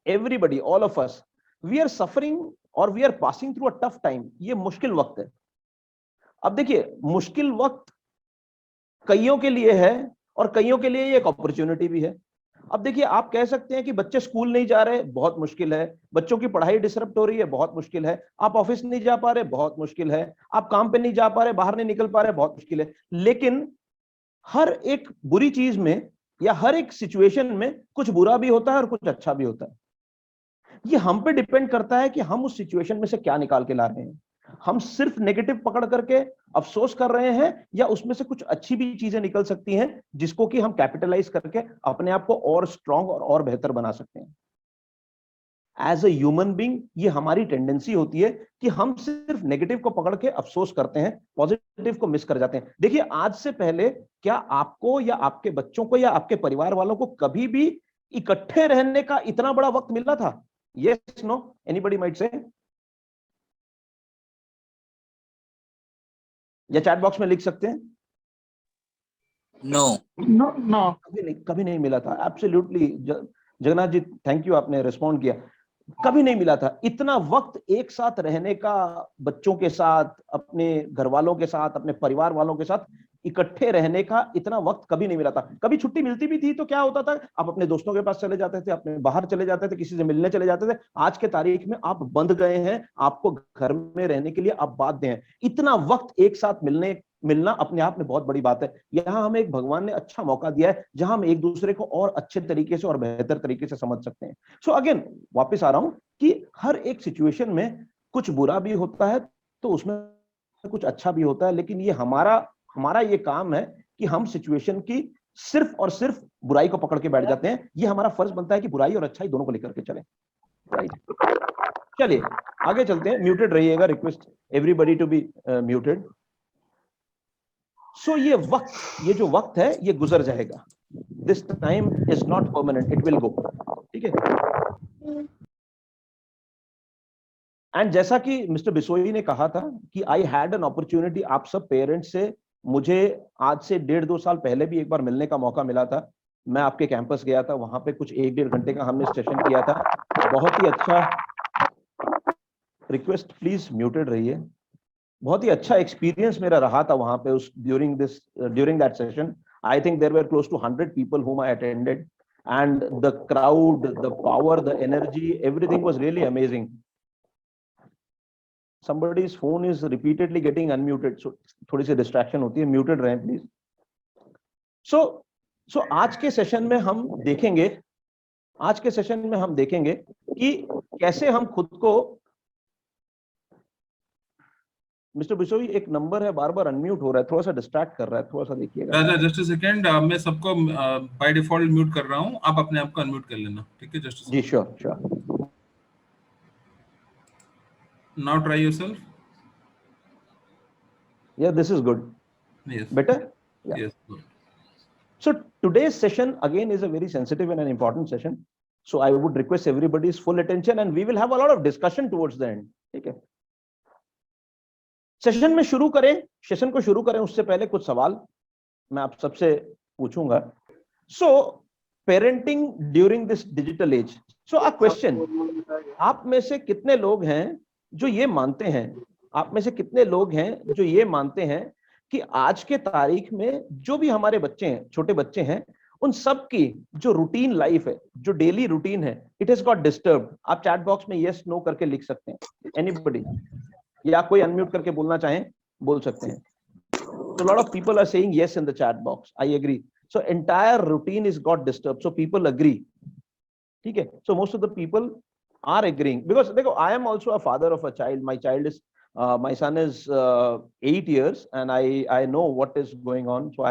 everybody, all of us, we are suffering or we are passing through a tough time. ये मुश्किल वक्त है. अब देखिए, मुश्किल वक्त कईयों के लिए है और कईयों के लिए ये एक अपॉर्चुनिटी भी है. अब देखिए, आप कह सकते हैं कि बच्चे स्कूल नहीं जा रहे, बहुत मुश्किल है. बच्चों की पढ़ाई डिसरप्ट हो रही है, बहुत मुश्किल है. आप ऑफिस नहीं जा पा रहे, बहुत मुश्किल है. आप काम पे नहीं जा पा रहे, बाहर नहीं निकल पा रहे, बहुत मुश्किल है. लेकिन हर एक बुरी चीज में या हर एक सिचुएशन में कुछ बुरा भी होता है और कुछ अच्छा भी होता है. ये हम पे डिपेंड करता है कि हम उस सिचुएशन में से क्या निकाल के ला रहे हैं. हम सिर्फ नेगेटिव पकड़ करके अफसोस कर रहे हैं या उसमें से कुछ अच्छी भी चीजें निकल सकती हैं जिसको कि हम कैपिटलाइज करके अपने आप को और स्ट्रांग और बेहतर बना सकते हैं. एज ए ह्यूमन बीइंग ये हमारी टेंडेंसी होती है कि हम सिर्फ नेगेटिव को पकड़ के अफसोस करते हैं, पॉजिटिव को मिस कर जाते हैं. देखिए, आज से पहले क्या आपको या आपके बच्चों को या आपके परिवार वालों को कभी भी इकट्ठे रहने का इतना बड़ा वक्त मिला था? Yes, no, anybody might say, या चैट बॉक्स में लिख सकते हैं. नो नो नो, कभी नहीं मिला था. Absolutely Jagannath ji, thank you, आपने रिस्पॉन्ड किया. कभी नहीं मिला था इतना वक्त एक साथ रहने का, बच्चों के साथ, अपने घर वालों के साथ, अपने परिवार वालों के साथ इकट्ठे रहने का इतना वक्त कभी नहीं मिला था. कभी छुट्टी मिलती भी थी तो क्या होता था, आप अपने दोस्तों के पास चले जाते थे, अपने बाहर चले जाते थे, किसी से मिलने चले जाते थे. आज के तारीख में आप बंद गए हैं, आपको घर में रहने के लिए आप बाध्य हैं. इतना वक्त एक साथ मिलना अपने आप में बहुत बड़ी बात है. यहां हमें एक भगवान ने अच्छा मौका दिया है जहां हम एक दूसरे को और अच्छे तरीके से और बेहतर तरीके से समझ सकते हैं. सो अगेन वापस आ रहा हूं कि हर एक सिचुएशन में कुछ बुरा भी होता है तो उसमें कुछ अच्छा भी होता है. लेकिन ये हमारा ये काम है कि हम सिचुएशन की सिर्फ और सिर्फ बुराई को पकड़ के बैठ जाते हैं. ये हमारा फर्ज बनता है कि बुराई और अच्छाई दोनों को लेकर के चले. राइट, चलिए आगे चलते हैं. म्यूटेड रहिएगा, request everybody to be muted. So ये जो वक्त है ये गुजर जाएगा. This time is not permanent, it will go. ठीक है. एंड जैसा कि मिस्टर बिसोई ने कहा था कि आई हैड एन अपॉर्चुनिटी, आप सब पेरेंट्स से मुझे आज से 1.5-2 साल पहले भी एक बार मिलने का मौका मिला था. मैं आपके कैंपस गया था, वहां पे कुछ 1-1.5 घंटे का हमने सेशन किया था. बहुत ही अच्छा. रिक्वेस्ट प्लीज म्यूटेड रहिए. बहुत ही अच्छा एक्सपीरियंस मेरा रहा था वहां पे उस during that session. I think there were close to 100 people whom I attended, and the crowd, the power, the energy, everything was really amazing. Somebody's phone is repeatedly getting unmuted, so थोड़ी सी distraction होती है. Muted रहें please. So आज के session में हम देखेंगे कि कैसे हम खुद को. मिस्टर बिशोई, एक नंबर है बार बार अनम्यूट हो रहा है, थोड़ा सा डिस्ट्रैक्ट कर रहा है, थोड़ा सा देखिएगा. राजा जस्ट अ सेकंड, मैं सबको बाय डिफॉल्ट म्यूट कर रहा हूं, आप अपने आप को अनम्यूट कर लेना. ठीक है, जस्ट जी sure. Now try yourself. Yeah, this is good. Yes. Better? Yeah. Yes, good. So today's session again is a very sensitive and an important session. So I would request everybody's full attention and we will have a lot of discussion towards the end. ठीक है. Session को शुरू करें उससे पहले कुछ सवाल मैं आप सबसे पूछूंगा. So parenting during this digital age. So a question. आप में से कितने लोग हैं जो ये मानते हैं कि आज के तारीख में जो भी हमारे बच्चे हैं, छोटे बच्चे हैं, उन सब की जो रूटीन लाइफ है, जो डेली रूटीन है, इट हैज गॉट डिस्टर्ब्ड. आप चैट बॉक्स में यस नो करके लिख सकते हैं. एनीबॉडी, या कोई अनम्यूट करके बोलना चाहें बोल सकते हैं. So a lot of people are saying yes in the chat box. I agree. So entire routine is got disturbed. So people agree. ठीक है. So most of the people are agreeing because देखो, I am also a father of a child. My son is 8 years and I know what is going on. So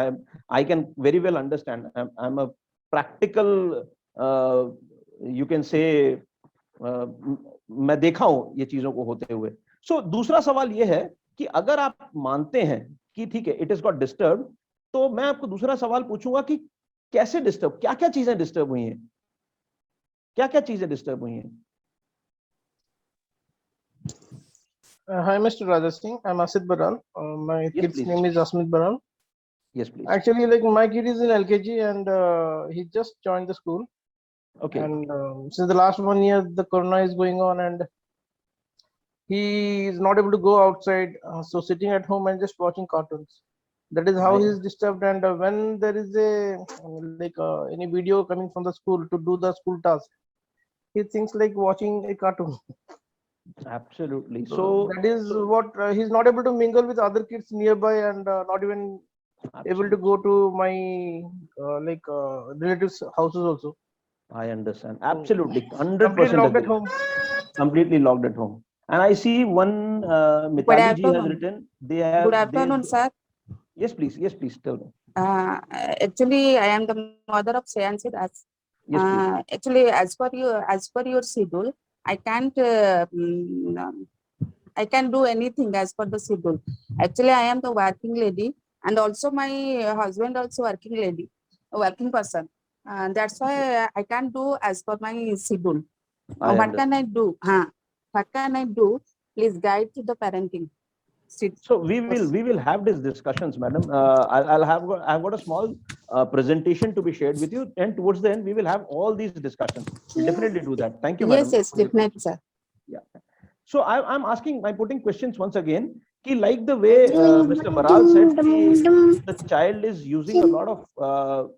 I can very well understand. I'm a practical, you can say, मैं देखा हूं ये चीजों को होते हुए. So दूसरा सवाल ये है कि अगर आप मानते हैं कि ठीक है, इट इज गॉट डिस्टर्ब, तो मैं आपको दूसरा सवाल पूछूंगा कि कैसे डिस्टर्ब, क्या क्या चीजें डिस्टर्ब हुई हैं, Hi, Mr. Rajat Singh. I'm Asit Baral. My Yes, kid's please. name is Asmit Baral. Yes, please. Actually, like my kid is in LKG and he just joined the school. Okay. And since the last 1 year, the corona is going on, and he is not able to go outside. So sitting at home and just watching cartoons. That is how I- he is disturbed. And when there is a any video coming from the school to do the school task, he thinks like watching a cartoon. Absolutely. So So that is what he's not able to mingle with other kids nearby, and not even able to absolutely. go to my relatives' houses also. I understand. So Absolutely. completely 100% locked at agree. home. Completely locked at home. And I see one Good Mitali ji has afternoon. written, they Good have, afternoon, sir. yes, please tell me. Actually, I am the mother of Sayansi Das. Yes, please. Actually, as per your schedule, I can't. I can do anything as per the schedule. Actually, I am the working lady, and also my husband also working lady, a working person. That's why I can't do as per my schedule. I What can understand. I do? What can I do? Please guide to the parenting. So we will have these discussions, madam. I've got a small presentation to be shared with you, and towards the end we will have all these discussions. We'll definitely do that. Thank you, Yes, madam. yes, for your definitely, questions. sir. Yeah. So I'm asking, I'm putting questions once again. Ki like the way Mr. Baral said, ki the child is using a lot of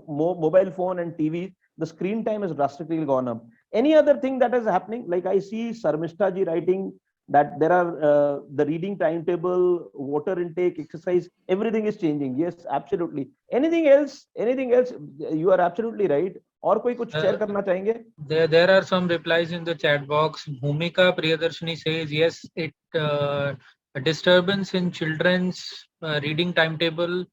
mobile phone and TV. The screen time has drastically gone up. Any other thing that is happening? Like I see Sarmishta ji writing that there are the reading timetable, water intake, exercise, everything is changing. Yes, absolutely. Anything else? Anything else? You are absolutely right. और कोई कुछ share करना चाहेंगे? There are some replies in the chat box. Bhumika Priyadarshini says yes, it a disturbance in children's reading timetable,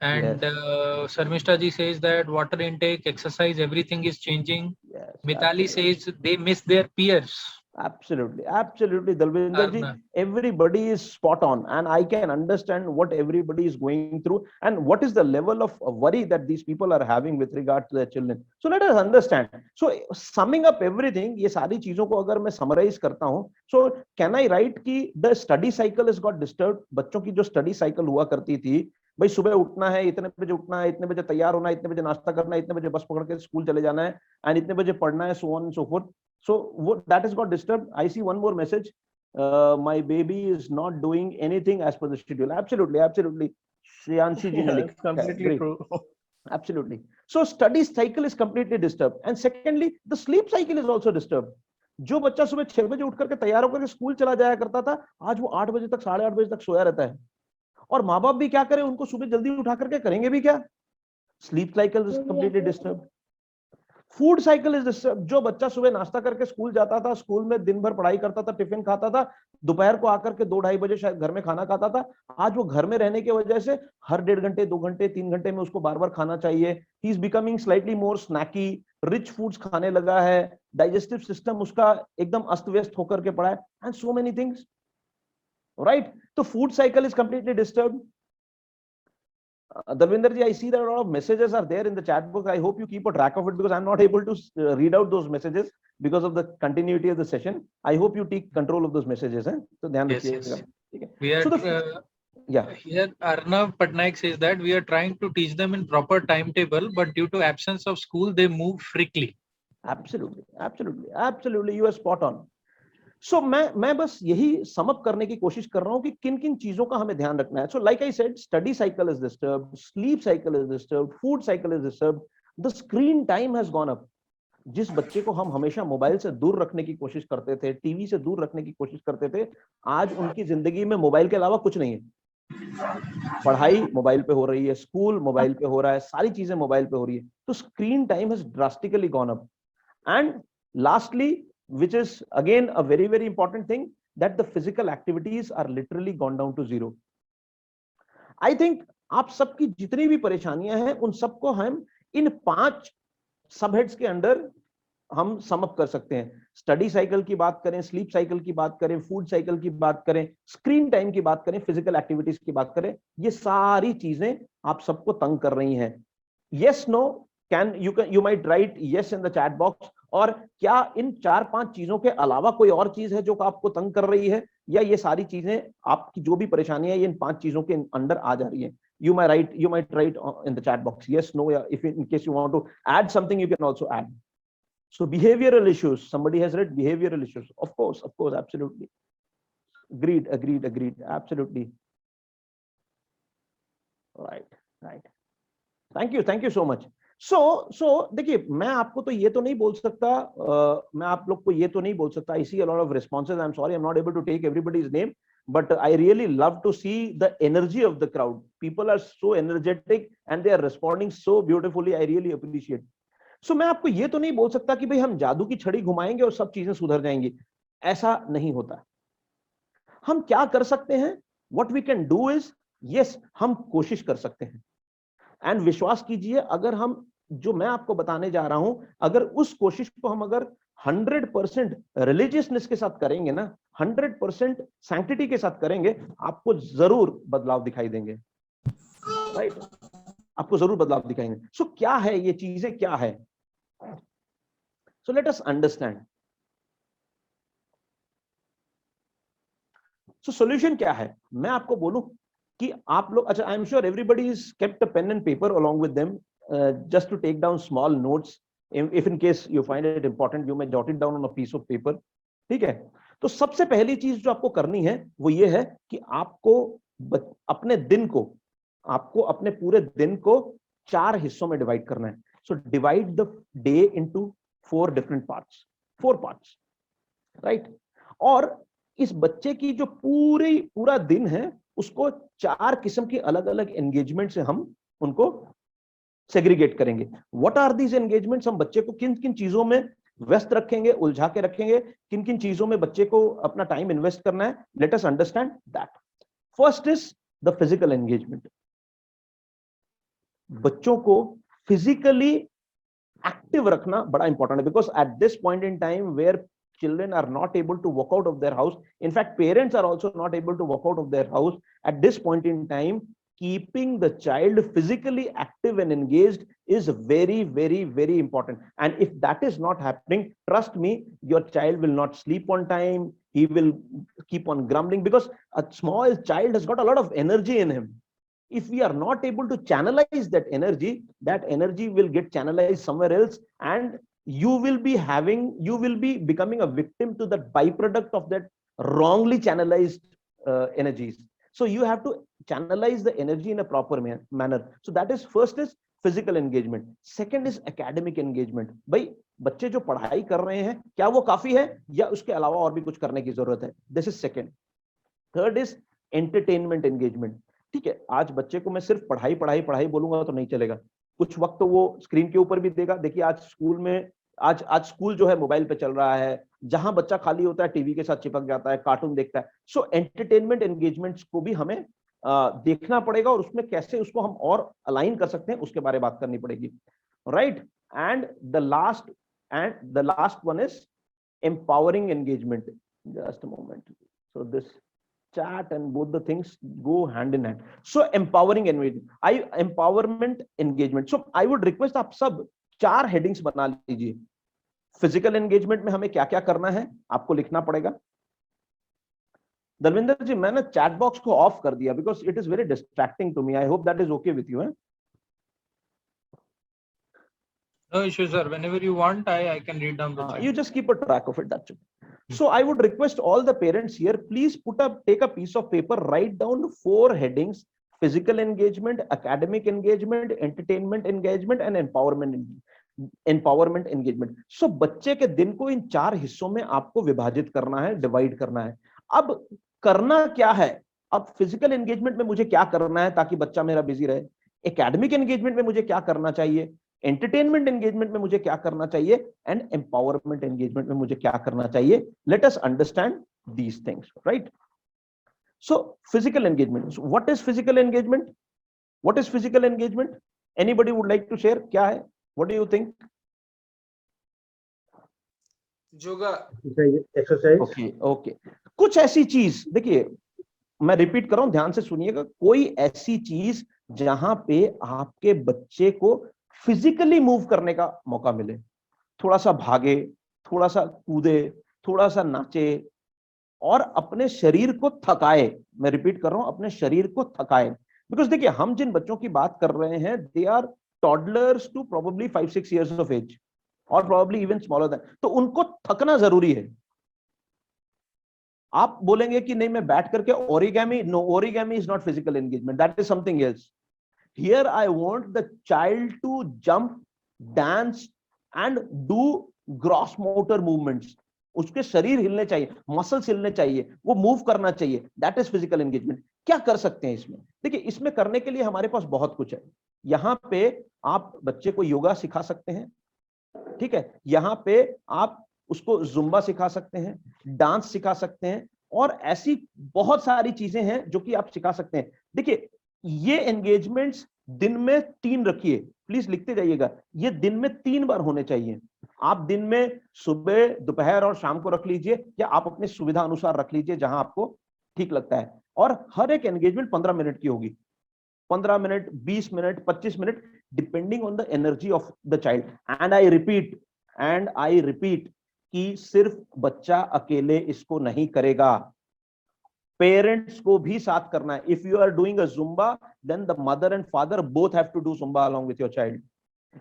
and Yes. Sarmishta ji says that water intake, exercise, everything is changing. Yes, Mitali absolutely. says they miss their peers. Absolutely, Dalvinder ji. Arna. Everybody is spot on, and I can understand what everybody is going through and what is the level of worry that these people are having with regard to their children. So let us understand. So summing up everything, ये सारी चीजों को अगर मैं summarize करता हूँ, so can I write कि the study cycle has got disturbed? बच्चों की जो study cycle हुआ करती थी, भाई सुबह उठना है, इतने बजे उठना है, इतने बजे तैयार होना है, इतने बजे नाश्ता करना है, इतने बजे बस पकड़ के स्कूल चले जाना है, एंड इतने बजे पढ़ना है, so on and so forth. So what that has got disturbed. I see one more message. My baby is not doing anything as per the schedule. Absolutely. Shriyanshi ji ne Yeah, it's likha hai. completely Great. true. Absolutely. So study cycle is completely disturbed. And secondly, the sleep cycle is also disturbed. जो बच्चा सुबह 6 बजे उठ करके तैयार होकर के school चला जाया करता था, आज वो 8 बजे तक 8:30 बजे तक सोया रहता है. और माँ बाप भी क्या करें, उनको सुबह जल्दी उठा करके करेंगे भी क्या? Sleep cycle is completely disturbed. Food cycle is disturb. जो बच्चा सुबह नाश्ता करके स्कूल जाता था, स्कूल में दिन भर पढ़ाई करता था, टिफिन खाता था, दोपहर को आकर के 2-2:30 बजे शायद घर में खाना खाता था, आज वो घर में रहने की वजह से हर 1.5 घंटे 2 घंटे 3 घंटे में उसको बार बार खाना चाहिए. He is becoming slightly more snacky, rich foods खाने लगा है, डाइजेस्टिव सिस्टम उसका एकदम अस्त व्यस्त होकर के पड़ा है, and so many things, right? तो food cycle is completely disturb. Dalvinder ji, I see that a lot of messages are there in the chat box. I hope you keep a track of it because I'm not able to read out those messages because of the continuity of the session. I hope you take control of those messages. So ध्यान रखिएगा. We are So yeah. Here Arnav Patnaik says that we are trying to teach them in proper timetable, but due to absence of school, they move freakly. Absolutely. You are spot on. So मैं बस यही sum up करने की कोशिश कर रहा हूं कि किन किन चीजों का हमें ध्यान रखना है. So like I said, study cycle is disturbed, sleep cycle is disturbed, food cycle is disturbed, the screen time has gone up. जिस बच्चे को हम हमेशा मोबाइल से दूर रखने की कोशिश करते थे, टीवी से दूर रखने की कोशिश करते थे, आज उनकी जिंदगी में मोबाइल के अलावा कुछ नहीं है. पढ़ाई मोबाइल पे हो रही है, स्कूल मोबाइल पे हो रहा है, सारी चीजें मोबाइल पे हो रही है. तो screen time has drastically gone up. And lastly, which is again a very important thing, that the physical activities are literally gone down to zero. I think आप सबकी जितनी भी परेशानियां हैं उन सबको हम इन 5 सब हेड्स के अंदर हम सम अप कर सकते हैं. स्टडी साइकिल की बात करें, स्लीप साइकिल की बात करें, फूड साइकिल की बात करें, स्क्रीन टाइम की बात करें, फिजिकल एक्टिविटीज की बात करें, ये सारी चीजें आप सबको तंग कर रही हैं. Yes, no, you might write yes in the chat box. और क्या इन 4-5 चीजों के अलावा कोई और चीज है जो आपको तंग कर रही है, या ये सारी चीजें आपकी जो भी परेशानी है ये इन 5 चीजों के अंदर आ जा रही है? You might write in the chat box yes, no, या if in case you want to add something you can also add. So behavioral issues, somebody has read behavioral issues. Of course, absolutely. Agreed, absolutely. Right. Thank you so much. So देखिए, मैं आपको तो ये तो नहीं बोल सकता, मैं आप लोग को ये तो नहीं बोल सकता. I see a lot of responses. I'm sorry, I'm not able to take everybody's name, but I really love to see the energy of the crowd. People are so energetic and they are responding so beautifully. I really appreciate. So मैं आपको ये तो नहीं बोल सकता कि भाई हम जादू की छड़ी घुमाएंगे और सब चीजें सुधर जाएंगी. ऐसा नहीं होता. हम क्या कर सकते हैं? What we can do is, yes, हम कोशिश कर सकते हैं. एंड विश्वास कीजिए, अगर हम जो मैं आपको बताने जा रहा हूं, अगर उस कोशिश को हम अगर 100% रिलीजियसनेस के साथ करेंगे ना, 100% सैंक्टिटी के साथ करेंगे, आपको जरूर बदलाव दिखाई देंगे. राइट? आपको जरूर बदलाव दिखाएंगे. सो क्या है ये चीजें, क्या है? So let us understand. So solution क्या है? मैं आपको बोलूं कि आप लोग, अच्छा, I am sure everybody is kept a pen and paper along with them, just to take down small notes. If in case you find it important, you may jot it down on a piece of paper. ठीक है? तो सबसे पहली चीज जो आपको करनी है वो ये है कि आपको अपने दिन को, आपको अपने पूरे दिन को 4 हिस्सों में डिवाइड करना है. So divide the day into 4 different parts, 4 parts. Right? और इस बच्चे की जो पूरा दिन है, उसको 4 किस्म की अलग अलग एंगेजमेंट से हम उनको सेग्रीगेट करेंगे. What are these engagements? हम बच्चे को किन किन चीजों में व्यस्त रखेंगे, उलझा के रखेंगे, किन किन चीजों में बच्चे को अपना टाइम इन्वेस्ट करना है. Let us understand that. First is the physical engagement. बच्चों को फिजिकली एक्टिव रखना बड़ा इंपॉर्टेंट है, because at this point in time where children are not able to walk out of their house, in fact parents are also not able to walk out of their house at this point in time, keeping the child physically active and engaged is very important. And if that is not happening, trust me, your child will not sleep on time. He will keep on grumbling, because a small child has got a lot of energy in him. If we are not able to channelize that energy will get channelized somewhere else, and you will be becoming a victim to that byproduct of that wrongly channelized energies. So you have to channelize the energy in a proper manner. So that is, first is physical engagement. Second is academic engagement. भाई बच्चे जो पढ़ाई कर रहे हैं, क्या वो काफी है या उसके अलावा और भी कुछ करने की जरूरत है? This is second. Third is entertainment engagement. ठीक है, आज बच्चे को मैं सिर्फ पढ़ाई बोलूंगा तो नहीं चलेगा. कुछ वक्त तो वो स्क्रीन के ऊपर भी देगा. देखिए आज स्कूल में, आज स्कूल जो है मोबाइल पे चल रहा है. जहां बच्चा खाली होता है टीवी के साथ चिपक जाता है, कार्टून देखता है. सो एंटरटेनमेंट एंगेजमेंट्स को भी हमें देखना पड़ेगा, और उसमें कैसे उसको हम और अलाइन कर सकते हैं उसके बारे में बात करनी पड़ेगी. Right? And the last one is empowering engagement. Just a moment. So this chat and both the things go hand in hand. So empowerment engagement. So I would request आप सब 4 हेडिंग्स बना लीजिए. फिजिकल एंगेजमेंट में हमें क्या क्या करना है आपको लिखना पड़ेगा. धर्मेंद्र जी, मैंने चैट बॉक्स को ऑफ कर दिया because it is very distracting to me. I hope that is okay with you. No issue, sir. Whenever you want, I can read down the chat. You just keep a track of it. That's it. So I would request all the parents here, please take a piece of paper, write down 4 headings: physical engagement, academic engagement, entertainment engagement, and empowerment engagement. So बच्चे के दिन को इन 4 हिस्सों में आपको विभाजित करना है, डिवाइड करना है. अब करना क्या है? अब फिजिकल एंगेजमेंट में मुझे क्या करना है ताकि बच्चा मेरा बिजी रहे? एकेडमिक एंगेजमेंट में मुझे क्या करना चाहिए? एंटरटेनमेंट एंगेजमेंट में मुझे क्या करना चाहिए? एंड एम्पावरमेंट एंगेजमेंट में मुझे क्या करना चाहिए? Let us understand these things. Right? So physical engagement. What is physical engagement? What is physical engagement? Anybody would like to share? क्या है? What do you think? Yoga, exercise. Okay. कुछ ऐसी चीज, देखिए मैं रिपीट कर रहा हूं, ध्यान से सुनिएगा. कोई ऐसी चीज जहां पे आपके बच्चे को फिजिकली मूव करने का मौका मिले. थोड़ा सा भागे, थोड़ा सा कूदे, थोड़ा सा नाचे और अपने शरीर को थकाए. मैं रिपीट कर रहा हूं, अपने शरीर को थकाए. बिकॉज देखिए, हम जिन बच्चों की बात कर रहे हैं, they are toddlers to probably 5-6 years of age. और probably even smaller than, तो उनको थकना जरूरी है। आप बोलेंगे कि नहीं मैं बैठ करके origami, no, origami is not physical engagement, that is something else. Here I want the child to jump, dance and do gross motor movements. उसके शरीर हिलने चाहिए, मसल्स हिलने चाहिए, वो मूव करना चाहिए, दैट इज फिजिकल एंगेजमेंट। क्या कर सकते हैं इसमें? देखिए, इसमें करने के लिए हमारे पास बहुत कुछ है। यहाँ पे आप बच्चे को योगा सिखा सकते हैं, ठीक है, यहाँ पे आप उसको जुम्बा सिखा सकते हैं, डांस सिखा सकते हैं, और ऐसी बहुत सारी चीजें हैं जो कि आप सिखा सकते हैं। देखिए, ये एंगेजमेंट्स दिन में 3 रखिए, प्लीज लिखते जाइएगा, ये दिन में 3 बार होने चाहिए। आप दिन में सुबह, दोपहर और शाम को रख लीजिए, या आप अपनी सुविधा अनुसार रख लीजिए जहां आपको ठीक लगता है। और हर एक एंगेजमेंट 15 मिनट की होगी, 15 minute, 20 minute, 25 minute, depending on the energy of the child. And I repeat कि सिर्फ बच्चा अकेले इसको नहीं करेगा, पेरेंट्स को भी साथ करना है। If you are doing a zumba, then the mother and father both have to do zumba along with your child.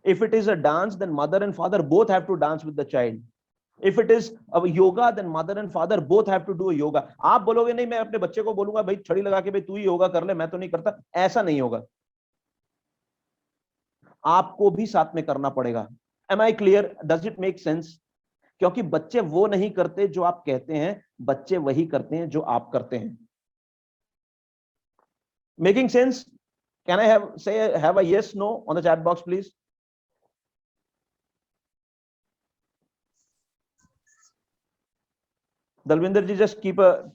If it is a dance, then mother and father both have to dance with the child. If it is a yoga, then mother and father both have to do a yoga. आप बोलोगे नहीं, मैं अपने बच्चे को बोलूंगा भाई छड़ी लगा के भाई तू ही योगा कर ले, मैं तो नहीं करता, ऐसा नहीं होगा, आपको भी साथ में करना पड़ेगा। Am I clear? Does it make sense? क्योंकि बच्चे वो नहीं करते जो आप कहते हैं, बच्चे वही करते हैं जो आप करते हैं। Making sense? Can I have a yes, no on the chat box, please? Dalvinder ji, just keep a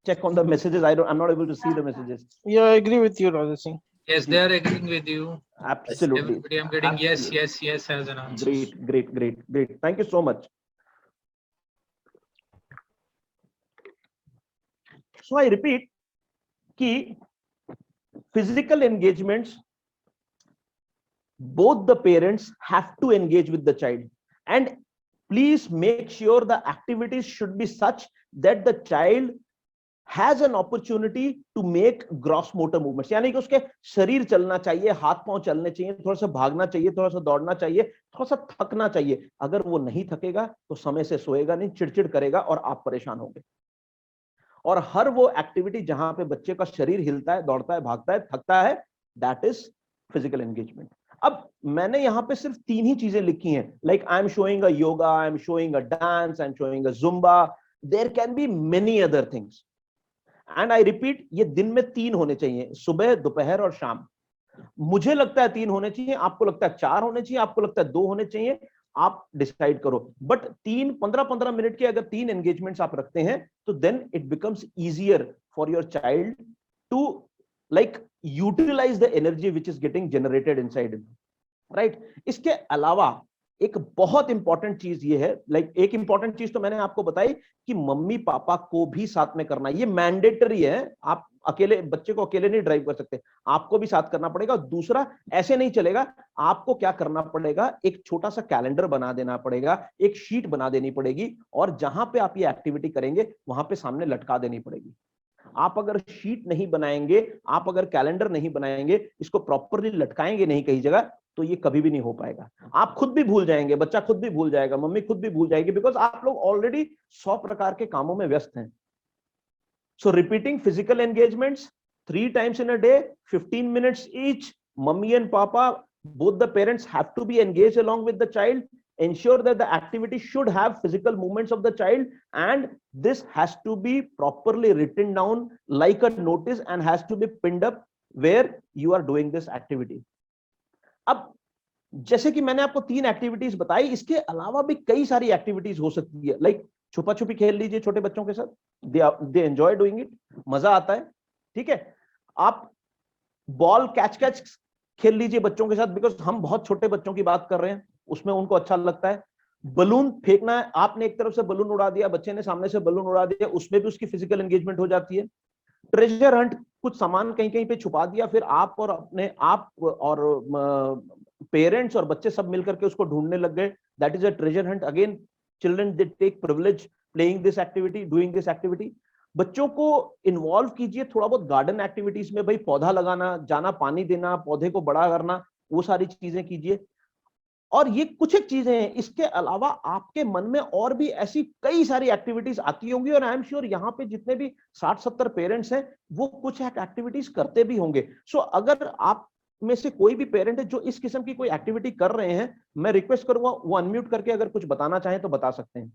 check on the messages. I'm not able to see the messages. Yeah, I agree with you, Raja Singh. Yes, they are agreeing with you. Absolutely. Everybody, I'm getting Absolutely. yes as an answer. Great. Thank you so much. So I repeat कि physical engagements, both the parents have to engage with the child, and please make sure the activities should be such that the child has an opportunity to make gross motor movements. यानी कि उसके शरीर चलना चाहिए, हाथ पांव चलने चाहिए, थोड़ा सा भागना चाहिए, थोड़ा सा दौड़ना चाहिए, थोड़ा सा थकना चाहिए। अगर वो नहीं थकेगा तो समय से सोएगा नहीं, चिड़चिड़ करेगा और आप परेशान होंगे। और हर वो एक्टिविटी जहां पे बच्चे का शरीर हिलता है, दौड़ता है, भागता है, थकता है, दैट इज फिजिकल एंगेजमेंट। अब मैंने यहां पे सिर्फ 3 ही चीजें लिखी हैं, like I am showing a yoga, I am showing a dance, I am showing a zumba, there can be many other things. And I repeat, ये दिन में 3 होने चाहिए, सुबह, दोपहर और शाम। मुझे लगता है 3 होने चाहिए, आपको लगता है 4 होने चाहिए, आपको लगता है 2 होने चाहिए, आप डिसाइड करो। बट 15-15 मिनट के अगर 3 एंगेजमेंट्स आप रखते हैं, तो then it becomes easier for your child to like utilize the energy which is getting generated inside him, right. इसके अलावा एक बहुत इंपॉर्टेंट चीज ये है, लाइक एक इंपॉर्टेंट चीज तो मैंने आपको बताई कि मम्मी पापा को भी साथ में करना, ये मैंडेटरी है। आप अकेले बच्चे को अकेले नहीं ड्राइव कर सकते, आपको भी साथ करना पड़ेगा। दूसरा, ऐसे नहीं चलेगा, आपको क्या करना पड़ेगा, एक छोटा सा कैलेंडर बना देना पड़ेगा, एक शीट बना देनी पड़ेगी, और जहां पे आप ये एक्टिविटी करेंगे वहां पे सामने लटका देनी पड़ेगी। आप अगर शीट नहीं बनाएंगे, आप अगर कैलेंडर नहीं बनाएंगे, इसको प्रॉपरली लटकाएंगे नहीं कहीं जगह, तो ये कभी भी नहीं हो पाएगा। आप खुद भी भूल जाएंगे, बच्चा खुद भी भूल जाएगा, मम्मी खुद भी भूल जाएगी, बिकॉज आप लोग ऑलरेडी 100 प्रकार के कामों में व्यस्त हैं। So repeating physical engagements 3 times in a day, 15 minutes each. Mummy and Papa, both the parents have to be engaged along with the child. Ensure that the activity should have physical movements of the child, and this has to be properly written down like a notice and has to be pinned up where you are doing this activity. अब जैसे कि मैंने आपको 3 activities बताई, इसके अलावा भी कई सारी एक्टिविटीज हो सकती है, लाइक छुपा छुपी खेल लीजिए छोटे बच्चों के साथ, दे एंजॉय डूइंग इट, मजा आता है, ठीक है। आप बॉल कैच खेल लीजिए बच्चों के साथ, बिकॉज हम बहुत छोटे बच्चों की बात कर रहे हैं, उसमें उनको अच्छा लगता है। बलून फेंकना है, आपने एक तरफ से बलून उड़ा दिया, बच्चे ने सामने से बलून उड़ा दिया, उसमें भी उसकी फिजिकल एंगेजमेंट हो जाती है। ट्रेजर हंट, कुछ सामान कहीं कहीं पे छुपा दिया, फिर आप और पेरेंट्स और बच्चे सब मिलकर के उसको ढूंढने लग गए, that is a treasure Hunt. Again children, they take privilege playing this activity, doing this activity. बच्चों को इन्वॉल्व कीजिए थोड़ा बहुत गार्डन एक्टिविटीज में, भाई पौधा लगाना, जाना पानी देना, पौधे को बड़ा करना, वो सारी चीजें कीजिए। और ये कुछ एक चीजें हैं, इसके अलावा आपके मन में और भी ऐसी कई सारी एक्टिविटीज आती होंगी, और आई एम श्योर यहाँ पे जितने भी 60-70 पेरेंट्स हैं वो कुछ एक्टिविटीज करते भी होंगे। सो अगर आप में से कोई भी पेरेंट है जो इस किस्म की कोई एक्टिविटी कर रहे हैं, मैं रिक्वेस्ट करूंगा वो अनम्यूट करके अगर कुछ बताना चाहें तो बता सकते हैं,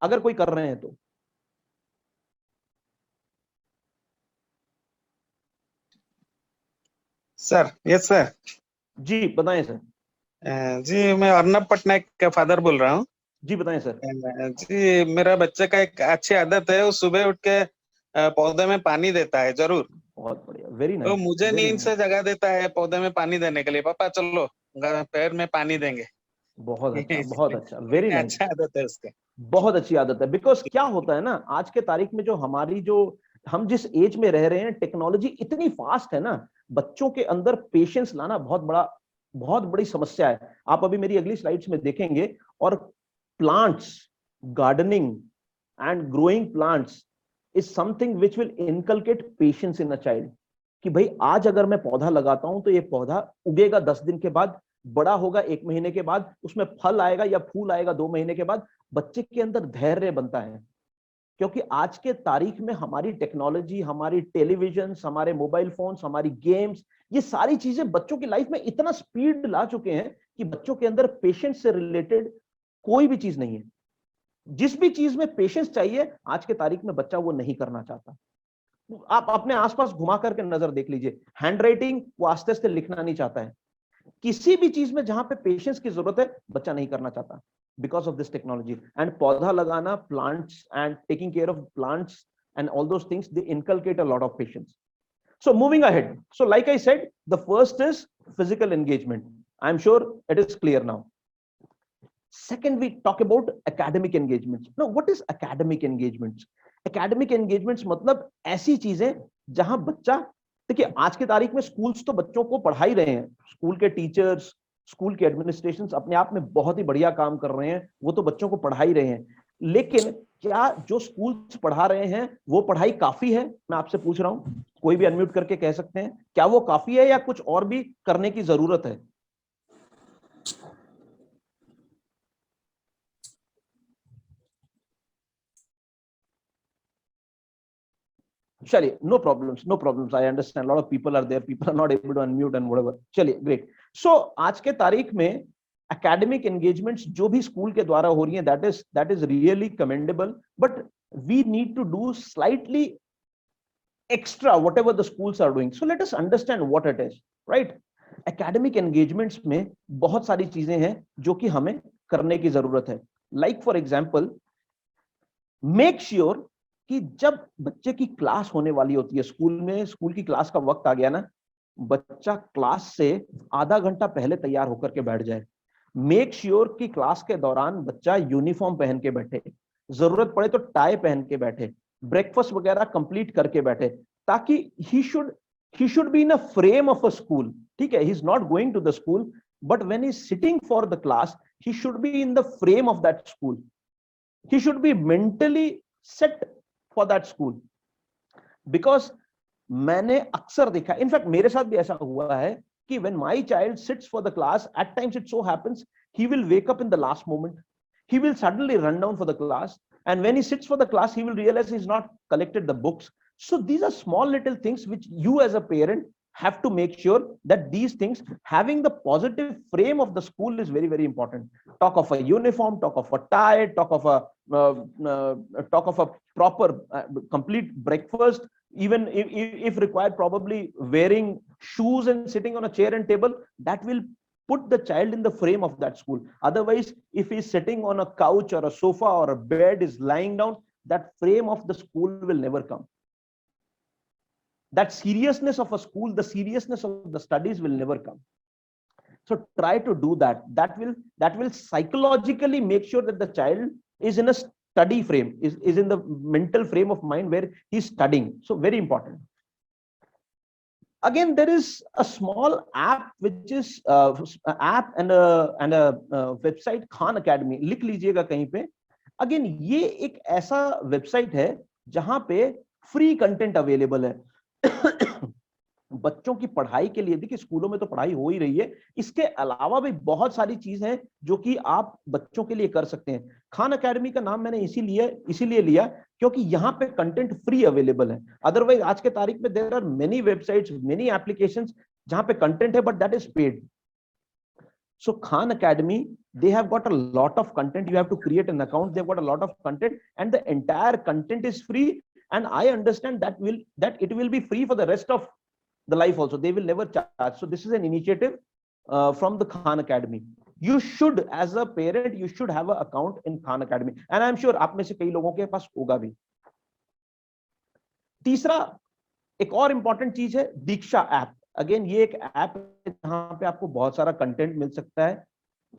अगर कोई कर रहे हैं तो। Sir, yes sir. जी बताएं सर। जी मैं अर्नब पटनायक का फादर बोल रहा हूँ। जी बताएं सर। जी मेरा बच्चे का एक अच्छी आदत है, वो सुबह उठ के पौधे में पानी देता है जरूर। बहुत बढ़िया, वेरी तो नाइस। मुझे नींद से जगा देता है पौधे में पानी देने के लिए, पापा चलो पैर में पानी देंगे। बहुत अच्छा, बहुत अच्छा, वेरी नाइस। अच्छा आदत है उसका। बहुत अच्छी आदत है। बिकॉज क्या होता है ना, आज के तारीख में जो हमारी जो हम जिस एज में रह रहे हैं, टेक्नोलॉजी इतनी फास्ट है ना, बच्चों के अंदर पेशेंस लाना बहुत बड़ी समस्या है। आप अभी मेरी अगली स्लाइड्स में देखेंगे। और plants, gardening and growing plants is something which will inculcate patience in a child. कि भाई आज अगर मैं पौधा लगाता हूं तो ये पौधा उगेगा 10 दिन के बाद, बड़ा होगा 1 महीने के बाद, उसमें फल आएगा या फूल आएगा 2 महीने के बाद। बच्चे के अंदर धैर्य बनता है, क्योंकि आज के तारीख में हमारी टेक्नोलॉजी, हमारी टेलीविजन, हमारे मोबाइल फोन्स, हमारी गेम्स, ये सारी चीजें बच्चों की लाइफ में इतना स्पीड ला चुके हैं कि बच्चों के अंदर पेशेंस से रिलेटेड कोई भी चीज नहीं है। जिस भी चीज में पेशेंस चाहिए आज के तारीख में बच्चा वो नहीं करना चाहता। आप अपने आसपास घुमा करके नजर देख लीजिए, हैंड राइटिंग वो आस्ते आस्ते लिखना नहीं चाहता है। किसी भी चीज में जहां पे पेशेंस की जरूरत है बच्चा नहीं करना चाहता, because of this technology. And पौधा लगाना, plants and taking care of plants and all those things, they inculcate a lot of patience. So moving ahead, so like I said, the first is physical engagement. I'm sure it is clear now. Second, we talk about academic engagements. Now what is academic engagements? Academic engagements मतलब ऐसी चीजें जहां बच्चा, देखिए आज की तारीख में स्कूल्स तो बच्चों को पढ़ा ही रहे हैं, स्कूल के टीचर्स, स्कूल के एडमिनिस्ट्रेशंस अपने आप में बहुत ही बढ़िया काम कर रहे हैं, वो तो बच्चों को पढ़ा ही रहे हैं। लेकिन क्या जो स्कूल्स पढ़ा रहे हैं वो पढ़ाई काफी है? मैं आपसे पूछ रहा हूं, कोई भी अनम्यूट करके कह सकते हैं, क्या वो काफी है या कुछ और भी करने की जरूरत है? चलिए, no problems, I understand, lot of people are there, people are not able to unmute and whatever. चलिए, ग्रेट। सो आज के तारीख में एकेडमिक एंगेजमेंट्स जो भी स्कूल के द्वारा हो रही हैं, that is really commendable, but we need to do slightly extra whatever the schools are doing. So let us understand what it is, right? Academic engagements में बहुत सारी चीजें हैं जो कि हमें करने की जरूरत है। Like for example, make sure कि जब बच्चे की क्लास होने वाली होती है स्कूल में, स्कूल की क्लास का वक्त आ गया ना, बच्चा क्लास से आधा घंटा पहले तैयार होकर के बैठ जाए। मेक श्योर कि क्लास के दौरान बच्चा यूनिफॉर्म पहन के बैठे, जरूरत पड़े तो टाई पहन के बैठे, ब्रेकफास्ट वगैरह कंप्लीट करके बैठे, ताकि he should be in a frame of a school. ठीक है, he is not going to the school, but when he is sitting for the class, he should be in the frame of that school, he should be mentally set for that school. Because मैंने अक्सर देखा, in fact मेरे साथ भी ऐसा हुआ है कि when my child sits for the class, at times it so happens he will wake up in the last moment, he will suddenly run down for the class, and when he sits for the class he will realize he's not collected the books. So these are small little things which you as a parent have to make sure that these things, having the positive frame of the school is very, very important. Talk of a uniform, talk of a tie, talk of a proper complete breakfast, even if required, probably wearing shoes and sitting on a chair and table, that will put the child in the frame of that school. Otherwise, if he's sitting on a couch or a sofa or a bed, is lying down, that frame of the school will never come. That seriousness of a school, the seriousness of the studies will never come. So try to do that. That will psychologically make sure that the child is in a study frame, is in the mental frame of mind where he's studying. So very important. Again, there is a small app which is app and a website, Khan Academy. लिख लीजिएगा कहीं पे। Again, ये एक ऐसा website है जहां पे फ्री कंटेंट अवेलेबल है। बच्चों की पढ़ाई के लिए, देखिए स्कूलों में तो पढ़ाई हो ही रही है, इसके अलावा भी बहुत सारी चीज हैं जो कि आप बच्चों के लिए कर सकते हैं। खान अकेडमी का नाम मैंने इसीलिए लिया क्योंकि यहाँ पे कंटेंट फ्री अवेलेबल है। अदरवाइज आज के तारीख में there are many websites, many applications जहां पे कंटेंट है, but that is paid. So Khan Academy, they have got a lot of content. You have to create an account. They've got a lot of content, and the entire content is free. And I understand that it will be free for the rest of the life also. They will never charge. So this is an initiative from the Khan Academy. You should, as a parent, you should have an account in Khan Academy. And I'm sure आप में से कई लोगों के पास होगा भी। तीसरा एक और इंपॉर्टेंट चीज है दीक्षा ऐप। अगेन ये एक ऐप है जहां पे आपको बहुत सारा कंटेंट मिल सकता है।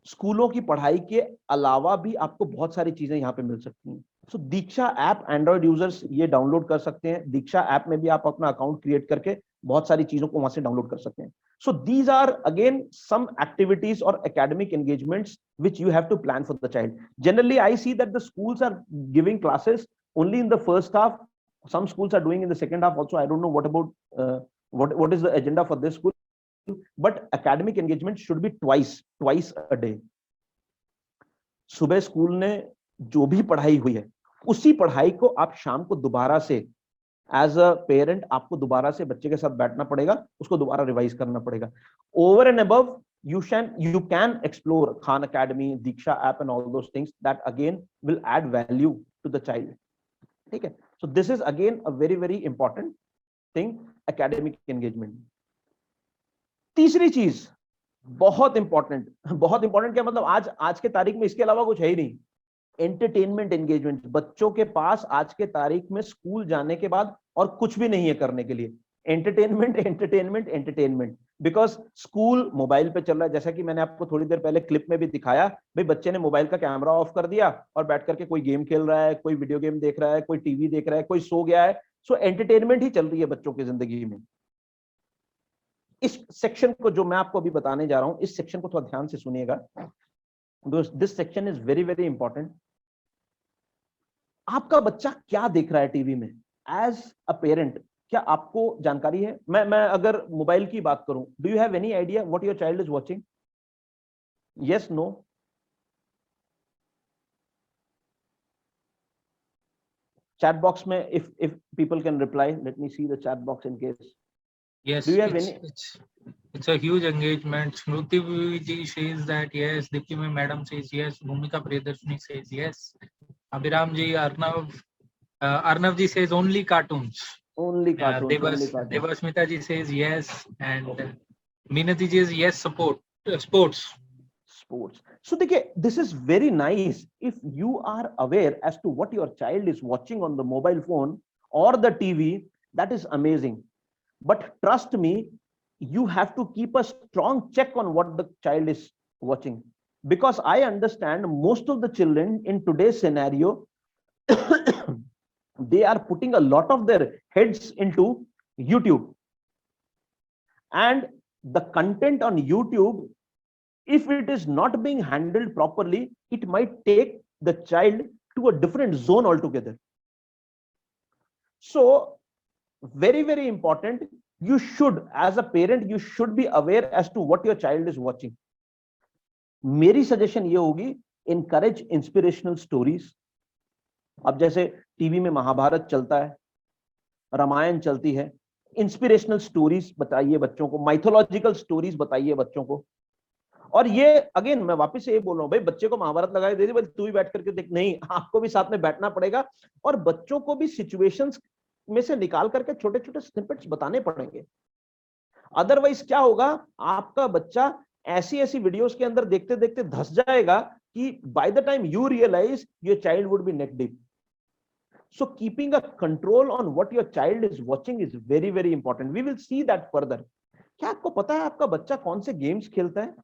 स्कूलों की पढ़ाई के अलावा भी आपको बहुत सारी चीजें यहाँ पे मिल सकती हैं। सो दीक्षा ऐप एंड्रॉइड यूजर्स ये डाउनलोड कर सकते हैं। दीक्षा ऐप में भी आप अपना अकाउंट क्रिएट करके बहुत सारी चीजों को वहां से डाउनलोड कर सकते हैं। So these are again some activities और academic engagements which you have to plan for the child. Generally I see that the schools are giving classes only in the first half. Some schools are doing in the second half also. I don't know what about what is the agenda for this school, but academic engagement should be twice a day. सुबह school ने जो भी पढ़ाई हुई है उसी पढ़ाई को आप शाम को दोबारा से एज अ पेरेंट आपको दोबारा से बच्चे के साथ बैठना पड़ेगा, उसको दोबारा रिवाइज करना पड़ेगा. Over and above you can explore Khan Academy, Diksha app and all those things that again will add value to the child. Okay, so this is again a very very important thing, academic engagement. तीसरी चीज बहुत important क्या मतलब आज के तारीख में इसके अलावा कुछ है ही नहीं, एंटरटेनमेंट एंगेजमेंट. बच्चों के पास आज के तारीख में स्कूल जाने के बाद और कुछ भी नहीं है करने के लिए. एंटरटेनमेंट बिकॉज स्कूल मोबाइल पे चल रहा है. जैसा कि मैंने आपको थोड़ी देर पहले क्लिप में भी दिखाया, भाई बच्चे ने मोबाइल का कैमरा ऑफ कर दिया और बैठ करके कोई गेम खेल रहा है, कोई वीडियो गेम देख रहा है, कोई टीवी देख रहा है, कोई सो गया है. सो एंटरटेनमेंट ही चल रही है बच्चों की जिंदगी में. इस सेक्शन को जो मैं आपको अभी बताने जा रहा हूं, इस सेक्शन को थोड़ा ध्यान से सुनिएगा. This section is very very important. आपका बच्चा क्या देख रहा है टीवी में एज अ पेरेंट, क्या आपको जानकारी है? मैं अगर मोबाइल की बात करूं, do you have any idea what your child is watching? Yes, no? Chat box में if people can reply, let me see the chat box in case. Yes, do you have it's a huge engagement. Smruti ji says that yes, Dipti madam says yes, Bhumika Priyadarshini says yes, Abhiram ji, Arnav ji says only cartoons. Only cartoons. Devasmita ji says yes, and Meenati ji says yes, sports. So देखिए, this is very nice if you are aware as to what your child is watching on the mobile phone or the TV. That is amazing. But trust me, you have to keep a strong check on what the child is watching, because I understand most of the children in today's scenario they are putting a lot of their heads into YouTube, and the content on YouTube, if it is not being handled properly, it might take the child to a different zone altogether. So very very important, you should as a parent you should be aware as to what your child is watching. मेरी suggestion ये होगी, encourage inspirational stories. अब जैसे TV में महाभारत चलता है, रामायण चलती है, इंस्पिरेशनल स्टोरीज बताइए बच्चों को, माइथोलॉजिकल स्टोरीज बताइए बच्चों को. और ये अगेन मैं वापस से ये बोल रहा हूँ, भाई बच्चे को महाभारत लगाए दे दी, भाई तू ही बैठ करके देख, नहीं, आपको भी साथ में बैठना पड़ेगा और बच्चों को भी सिचुएशंस में से निकाल करके छोटे छोटे स्निपेट्स बताने पड़ेंगे. अदरवाइज क्या होगा, आपका बच्चा ऐसी ऐसी वीडियोस के अंदर देखते देखते धंस जाएगा कि by the time you realise your child would be neck deep. So keeping a control on what your child is watching is very very important. We will see that further. क्या आपको पता है आपका बच्चा कौन से गेम्स खेलता है?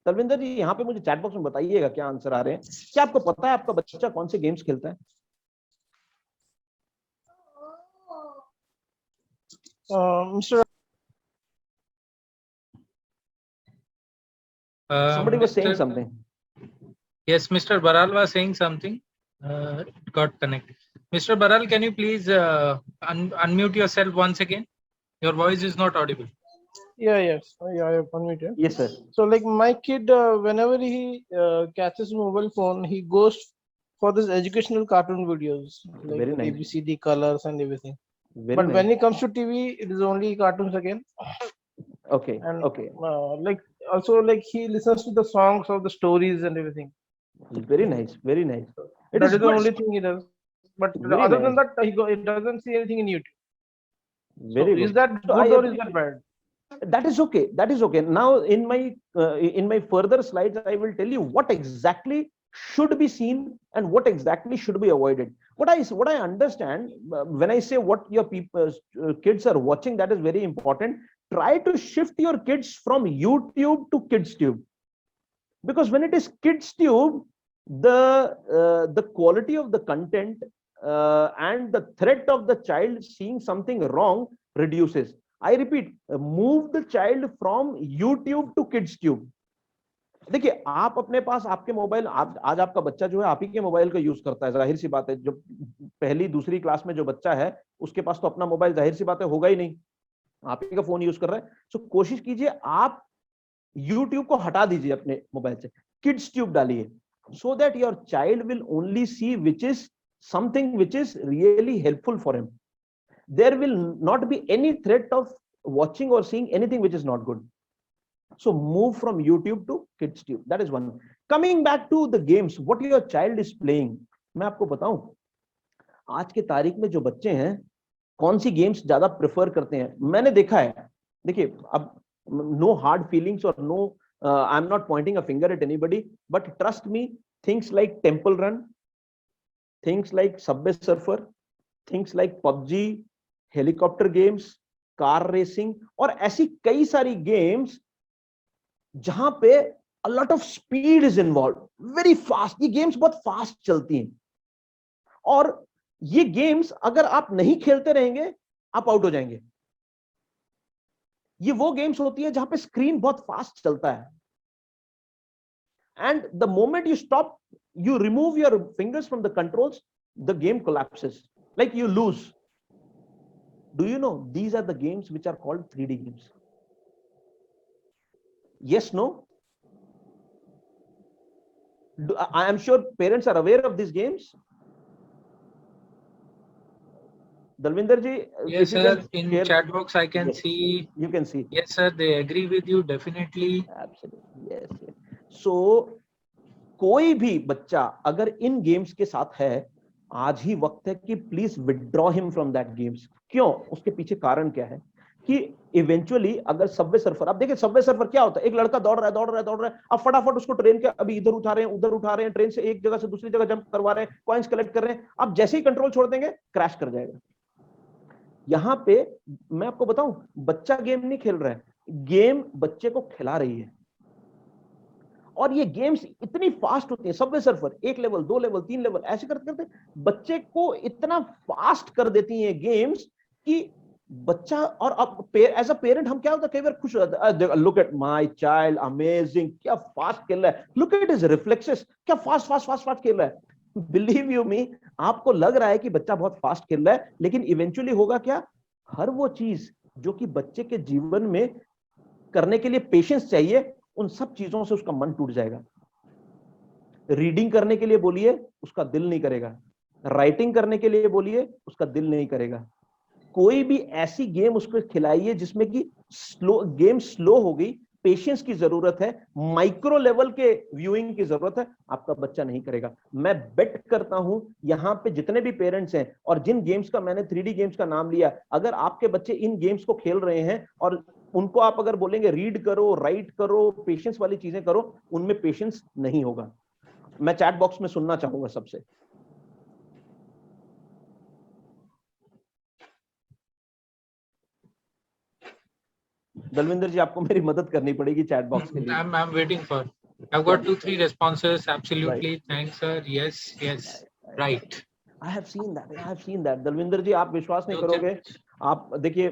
तलविंदर जी यहाँ पे मुझे चैट बॉक्स में बताइएगा क्या आंसर आ रहे हैं. क्या आपको पता है आपका बच्चा कौन से गेम्स खेलता है? Mr. Somebody was saying something. Yes, Mr. Baral was saying something. Got connected. Mr. Baral, can you please unmute yourself once again? Your voice is not audible. Yeah, yes. Yeah, I have unmuted. Yes, sir. So like my kid, whenever he catches mobile phone, he goes for this educational cartoon videos like Very nice. ABCD colors and everything. Very But nice. when it comes to TV, it is only cartoons again. Okay. And Okay. like also like he listens to the songs of the stories and everything. Very nice. Very nice. It That is is the good. only thing he does. But Very other than nice. that, he doesn't see anything in YouTube. Very So good. is that So good I or is that bad? that is okay. That is okay. Now in my further slides I will tell you what exactly should be seen and what exactly should be avoided. What I understand when I say what your people kids are watching, that is very important. Try to shift your kids from YouTube to KidsTube, because when it is KidsTube, the quality of the content and the threat of the child seeing something wrong reduces. I repeat, move the child from YouTube to KidsTube. देखिए, आप अपने पास आपके mobile, आज आपका बच्चा जो है आप ही के मोबाइल का यूज करता है, जाहिर सी बात है। जो पहली दूसरी क्लास में जो बच्चा है उसके पास तो अपना मोबाइल जाहिर सी बात है होगा ही नहीं, आप ही का फोन यूज कर रहा है। सो कोशिश कीजिए आप YouTube को हटा दीजिए अपने मोबाइल से, KidsTube डालिए, so that your child will only see which is something which is really helpful for him. There will not be any threat of watching or seeing anything which is not good. So move from YouTube to KidsTube. That is one. Coming back to the games, what your child is playing. मैं आपको बताऊं, आज के तारीख में जो बच्चे हैं कौन सी गेम्स ज्यादा प्रेफर करते हैं, मैंने देखा है। देखिए, अब no hard feelings or no, I'm not pointing a finger at anybody, but trust me, things like Temple Run, things like Subway Surfer, things like PUBG, helicopter games, car racing और ऐसी कई सारी गेम्स जहां पे a lot of speed is involved, very fast. ये games बहुत fast चलती हैं और ये गेम्स अगर आप नहीं खेलते रहेंगे आप आउट हो जाएंगे। ये वो गेम्स होती है जहां पे स्क्रीन बहुत फास्ट चलता है, and the moment you stop, you remove your fingers from the controls, the game collapses, like you lose. Do you know these are the games which are called 3D games? Yes, no? I am sure parents are aware of these games. Dalvinder ji, Yes, sir. In chat box, I can see. You can see. Yes, sir. They agree with you definitely. Absolutely. Yes, yes. So, कोई भी बच्चा अगर इन games के साथ है, आज ही वक्त है कि please withdraw him from that games. क्यों? उसके पीछे कारण क्या है कि इवेंचुअली अगर सबवे सर्फर, आप देखिए सबवे सर्फर क्या होता है, एक लड़का दौड़ रहा है, अब फटाफट उसको ट्रेन के अभी इधर उठा रहे हैं, उधर उठा रहे हैं, ट्रेन से एक जगह से दूसरी जगह जंप करवा रहे हैं, कॉइंस कलेक्ट कर रहे हैं, अब जैसे ही कंट्रोल छोड़ देंगे क्रैश कर जाएगा। यहां पे मैं आपको बताऊं, बच्चा गेम नहीं खेल रहा है, गेम बच्चे को खिला रही है। और ये गेम्स इतनी फास्ट होती हैं, Subway surfer 1 level 2 level 3 level ऐसे करते करते बच्चे को इतना फास्ट कर देती हैं गेम्स कि बच्चा, और अब एज अ पेरेंट हम क्या होता है, कई बार खुश हो जाता है, look at my child, amazing, क्या फास्ट खेल रहा है, लुक एट हिज रिफ्लेक्सेस, क्या फास्ट फास्ट फास्ट फास्ट खेल रहा है। बिलीव यू मी, आपको लग रहा है कि बच्चा बहुत फास्ट खेल रहा है, लेकिन इवेंचुअली होगा क्या, हर वो चीज जो कि बच्चे के जीवन में करने के लिए पेशेंस चाहिए, उन सब चीजों से उसका मन टूट जाएगा। रीडिंग करने के लिए बोलिए, उसका दिल नहीं करेगा, राइटिंग करने के लिए बोलिए, उसका दिल नहीं करेगा। कोई भी ऐसी गेम उसको खिलाइए जिसमें कि गेम स्लो हो गई, पेशेंस की जरूरत है, माइक्रो लेवल के व्यूइंग की जरूरत है, आपका बच्चा नहीं करेगा। मैं बेट करता हूं यहां पे जितने भी पेरेंट्स हैं, और जिन गेम्स का मैंने 3D गेम्स का नाम लिया, अगर आपके बच्चे इन गेम्स को खेल रहे हैं और उनको आप अगर बोलेंगे रीड करो, राइट करो, पेशेंस वाली चीजें करो, उनमें पेशेंस नहीं होगा। मैं चैट बॉक्स में सुनना चाहूंगा सबसे। दलविंदर जी, आपको मेरी मदद करनी पड़ेगी चैट बॉक्स के लिए। I'm waiting for. I've got 2-3 responses. Absolutely. Right. Thanks, sir. Yes. Right. I have seen that. Dalvinder जी, आप विश्वास नहीं करोगे, आप देखिए,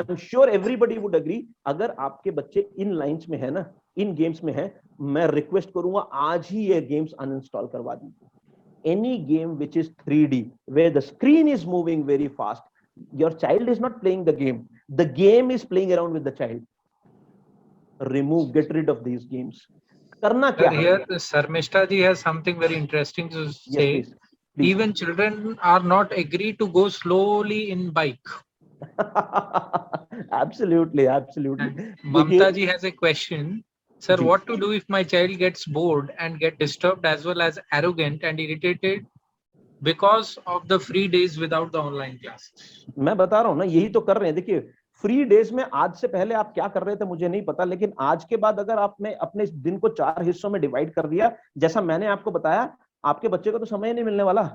I'm sure everybody would agree, अगर आपके बच्चे इन लाइंस में है ना, इन गेम्स में है, मैं रिक्वेस्ट करूंगा आज ही ये गेम्स अनइंस्टॉल करवा दीजिए। Any game which is 3D, where the screen is moving very fast, Your child is not playing the game. The game is playing around with the child. Remove, get rid of these games. Karna Sir, kya hai? here Sarmishta ji has something very interesting to Yes, say. please. Please. Even children are not agreed to go slowly in bike. Absolutely, absolutely. And Mamta ji has a question. Sir, what to do if my child gets bored and get disturbed as well as arrogant and irritated because of the free days without the online classes? मैं बता रहा हूं ना, यही तो कर रहे हैं. देखिए, फ्री डेज में आज से पहले आप क्या कर रहे थे मुझे नहीं पता, लेकिन आज के बाद अगर आपने अपने दिन को 4 हिस्सों में डिवाइड कर दिया, जैसा मैंने आपको बताया, आपके बच्चे को तो समय ही नहीं मिलने वाला.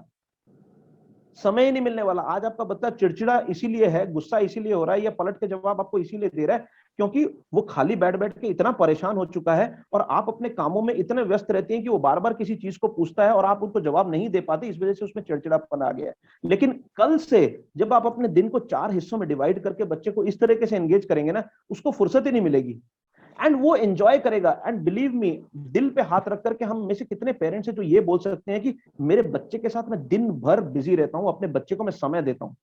समय ही नहीं मिलने वाला. आज आपका बच्चा चिड़चिड़ा इसीलिए है, गुस्सा इसीलिए हो रहा है, या पलट के जवाब आपको इसीलिए दे रहा है क्योंकि वो खाली बैठ बैठ के इतना परेशान हो चुका है और आप अपने कामों में इतने व्यस्त रहते हैं कि वो बार बार किसी चीज को पूछता है और आप उनको जवाब नहीं दे पाते. इस वजह से उसमें चिड़चिड़ापन आ गया है. लेकिन कल से जब आप अपने दिन को 4 हिस्सों में डिवाइड करके बच्चे को इस तरीके से एंगेज करेंगे ना, उसको फुर्सत ही नहीं मिलेगी एंड वो एंजॉय करेगा. एंड बिलीव मी, दिल पे हाथ रख करके हम में से कितने पेरेंट्स हैं जो ये बोल सकते हैं कि मेरे बच्चे के साथ मैं दिन भर बिजी रहता हूं, अपने बच्चे को मैं समय देता हूं,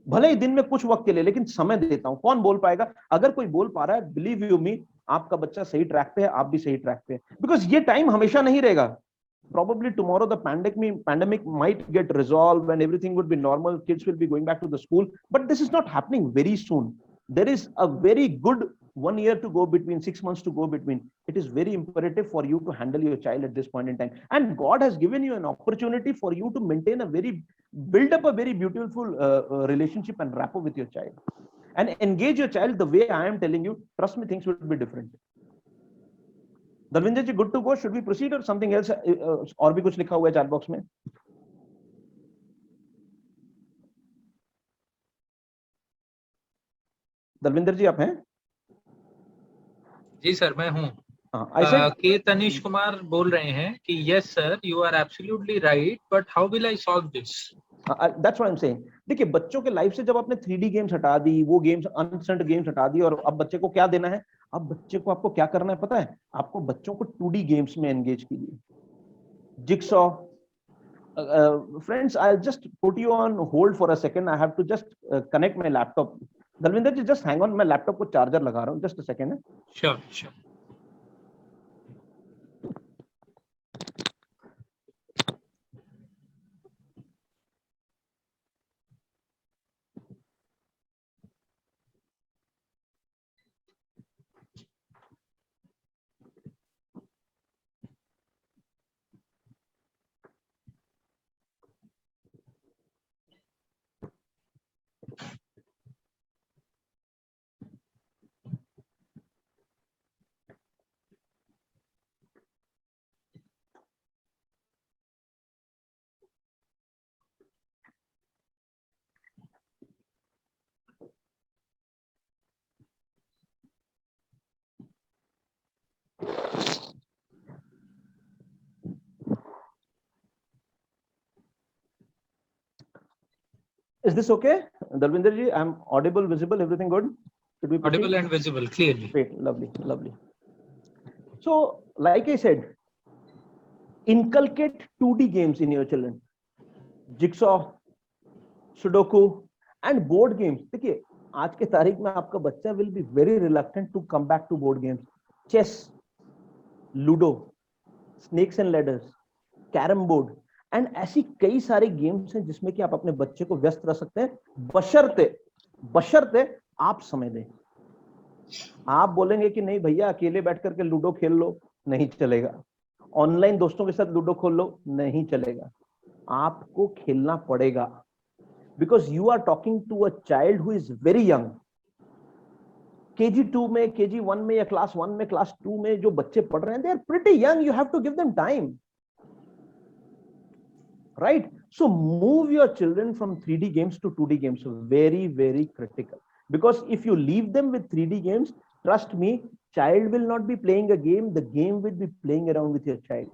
भले ही दिन में कुछ वक्त के लिए, लेकिन समय देता हूं. कौन बोल पाएगा? अगर कोई बोल पा रहा है, बिलीव यू मी, आपका बच्चा सही ट्रैक पे है, आप भी सही ट्रैक पे. बिकॉज ये टाइम हमेशा नहीं रहेगा. Probably tomorrow the pandemic might get resolved and everything would be normal. Kids will be going back to the school, but this is not happening very soon. There is a very good 1 year to go between, 6 months to go between. It is very imperative for you to handle your child at this point in time. And God has given you an opportunity for you to build up a very beautiful relationship and rapport with your child. And engage your child the way I am telling you. Trust me, things will be different. Dalvinder ji, good to go. Should we proceed or something else? और भी कुछ लिखा हुआ है chat box में? दलविंदर जी आप हैं? जी sir, मैं हूँ. के तनिष कुमार बोल रहे हैं कि yes sir, you are absolutely right, but how will I solve this? That's what I'm saying. देखिए, बच्चों के लाइफ से जब आपने 3D गेम्स हटा दी, वो गेम्स अनसेंट गेम्स हटा दी, और अब बच्चे को क्या देना है? अब बच्चे को आपको क्या करना है पता है? आपको बच्चों को 2D गेम्स में एंगेज कीजिए. Jigsaw. Friends, I'll just put you on hold for a second. I have to just connect my laptop. Dalvinder ji, just hang on. मैं लैपटॉप को चार्जर लगा रहा हूँ. Just a second. Sure, sure. Is this okay, Dalvinder ji? I'm audible, visible, everything good? Should we proceed? Audible and visible clearly. Great, lovely, lovely. So, like I said, inculcate 2D games in your children. Jigsaw, Sudoku, and board games. देखिए, आज के तारीख में आपका बच्चा will be very reluctant to come back to board games. Chess, Ludo, Snakes and Ladders, Carrom board. And ऐसी कई सारे गेम्स हैं जिसमें कि आप अपने बच्चे को व्यस्त रख सकते हैं, बशर्ते आप समय दें. आप बोलेंगे कि नहीं भैया अकेले बैठ करके लूडो खेल लो, नहीं चलेगा. ऑनलाइन दोस्तों के साथ लूडो खोल लो, नहीं चलेगा. आपको खेलना पड़ेगा, because you are talking to a child who is very young. KG2 में, KG1 में, या क्लास 1 में, क्लास 2 में जो बच्चे पढ़ रहे हैं, they are pretty young. You have to give them time. Right? So move your children from 3D games to 2D games. Very, very critical. Because if you leave them with 3D games, trust me, child will not be playing a game. The game will be playing around with your child.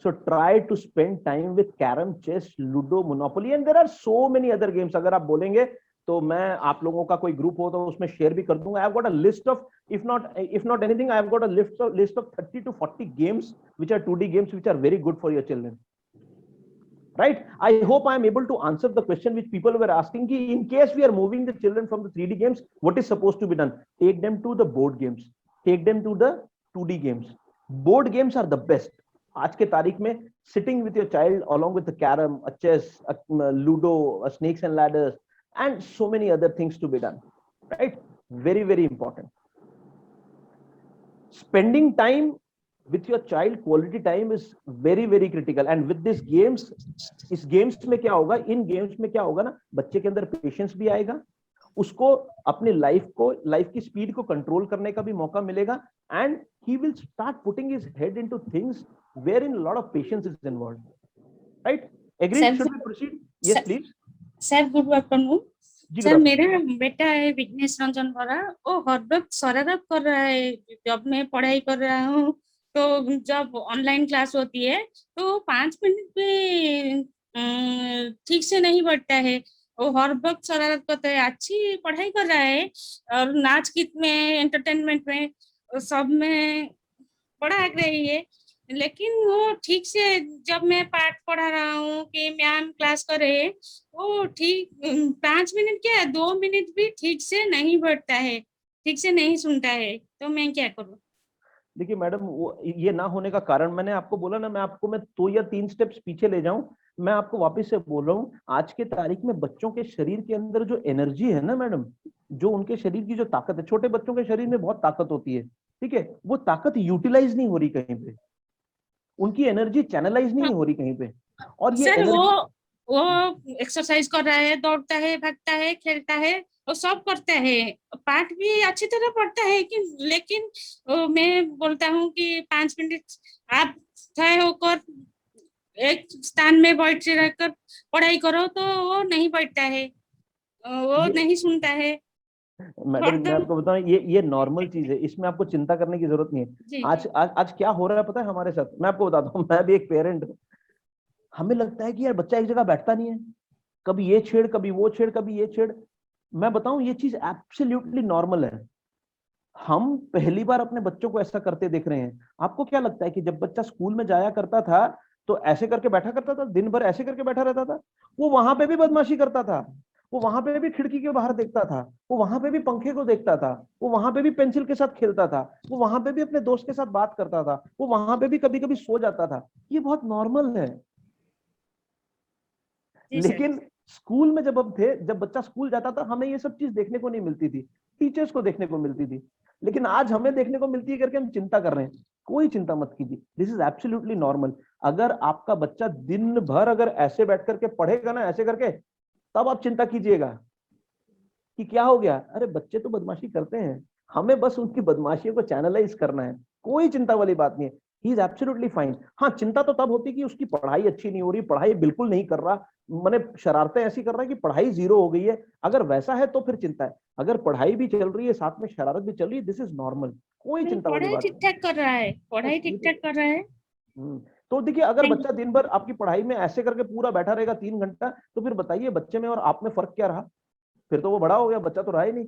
So try to spend time with Carrom, Chess, Ludo, Monopoly, and there are so many other games. अगर आप बोलेंगे तो मैं आप लोगों का कोई group हो तो उसमें शेयर भी कर दूंगा. I've got a list of, if not anything, I've got a list of 30 to 40 games which are 2D games which are very good for your children. right? I hope I am able to answer the question which people were asking ki in case we are moving the children from the 3D games, what is supposed to be done? Take them to the board games, take them to the 2D games. Board games are the best. आज के तारीख में sitting with your child along with the carom, a chess, a ludo, a snakes and ladders, and so many other things to be done, right? Very, very important. Spending time with your child, quality time is very, very critical. And with this games, इस games में क्या होगा, इन games में क्या होगा ना, बच्चे के अंदर पेशेंस भी आएगा, उसको अपने लाइफ की स्पीड को कंट्रोल करने का भी मौका मिलेगा, and he will start putting his head into things where in lot of patience is involved, right? Agree? Should we proceed? Yes please sir, good afternoon sir. मेरा बेटा है विघ्नेश रंजन बरा, वो हर वक्त शरारत कर रहा है। जब मैं पढ़ाई कर रहा हूँ तो जब ऑनलाइन क्लास होती है तो 5 मिनट भी ठीक से नहीं बैठता है। वो हर वक्त शरारत करता है। अच्छी पढ़ाई कर रहा है और नाच गीत में, एंटरटेनमेंट में, सब में पढ़ा रही है, लेकिन वो ठीक से जब मैं पाठ पढ़ा रहा हूँ कि मैम क्लास करे, वो ठीक 5 मिनट क्या 2 मिनट भी ठीक से नहीं बैठता है, ठीक से नहीं सुनता है। तो मैं क्या करूँ? देखिए मैडम, वो ये ना होने का कारण मैंने आपको बोला ना, मैं 2 या 3 स्टेप्स पीछे ले जाऊं। मैं आपको वापस से बोल रहा हूँ, आज के तारीख में बच्चों के शरीर के अंदर जो एनर्जी है ना मैडम, जो उनके शरीर की जो ताकत है, छोटे बच्चों के शरीर में बहुत ताकत होती है, ठीक है, वो ताकत यूटिलाइज नहीं हो रही कहीं पे, उनकी एनर्जी चैनलाइज नहीं हो रही कहीं पे। और ये सर वो एक्सरसाइज कर रहा है, दौड़ता है, भागता है, खेलता है, वो सब करता है, पाठ भी अच्छी तरह पढ़ता है कि, लेकिन मैं बोलता हूँ कि 5 मिनट आप तय होकर एक स्थान में बैठ रहकर पढ़ाई करो, तो वो नहीं बैठता है, वो नहीं सुनता है। मैडम मैं आपको बताऊं, ये नॉर्मल चीज है, इसमें आपको चिंता करने की जरूरत नहीं है। आज क्या हो रहा है पता है हमारे साथ? मैं आपको बताता हूँ, मैं भी एक पेरेंट हूँ। हमें लगता है कि यार बच्चा एक जगह बैठता नहीं है, कभी ये छेड़, कभी वो छेड़, कभी ये छेड़। मैं बताऊं, ये चीज एब्सोल्युटली नॉर्मल है। हम पहली बार अपने बच्चों को ऐसा करते देख रहे हैं। आपको क्या लगता है कि जब बच्चा स्कूल में जाया करता था तो ऐसे करके बैठा करता था, दिन भर ऐसे करके बैठा रहता था? वो वहां पे भी बदमाशी करता था, वो वहां पे भी खिड़की के बाहर देखता था, वो वहां पे भी पंखे को देखता था, वो वहां पे भी पेंसिल के साथ खेलता था, वो वहां पे भी अपने दोस्त के साथ बात करता था, वो वहां पे भी कभी कभी सो जाता था। ये बहुत नॉर्मल है। लेकिन स्कूल में जब हम थे, जब बच्चा स्कूल जाता था, हमें ये सब चीज देखने को नहीं मिलती थी, टीचर्स को देखने को मिलती थी। लेकिन आज हमें देखने को मिलती है करके हम चिंता कर रहे हैं। कोई चिंता मत कीजिए, दिस इज एब्सोल्युटली नॉर्मल। अगर आपका बच्चा दिन भर अगर ऐसे बैठ करके पढ़ेगा ना, ऐसे करके, तब आप चिंता कीजिएगा कि क्या हो गया। अरे बच्चे तो बदमाशी करते हैं, हमें बस उनकी बदमाशियों को चैनलाइज करना है, कोई चिंता वाली बात नहीं है। He is absolutely fine. हाँ, चिंता तो तब होती कि उसकी पढ़ाई अच्छी नहीं हो रही, पढ़ाई बिल्कुल नहीं कर रहा, मैंने शरारतें ऐसी कर रहा है कि पढ़ाई 0 हो गई है। अगर वैसा है तो फिर चिंता है। अगर पढ़ाई भी चल रही है, साथ में शरारत भी चल रही है, दिस इज नॉर्मल, कोई चिंता वाली बात ठीक ठाक कर रहा है, पढ़ाई ठीक ठाक कर रहा है। तो देखिए, अगर बच्चा दिन भर आपकी पढ़ाई में ऐसे करके पूरा बैठा रहेगा 3 घंटा, तो फिर बताइए बच्चे में और आप में फर्क क्या रहा? फिर तो वो बड़ा हो गया, बच्चा तो रहा ही नहीं।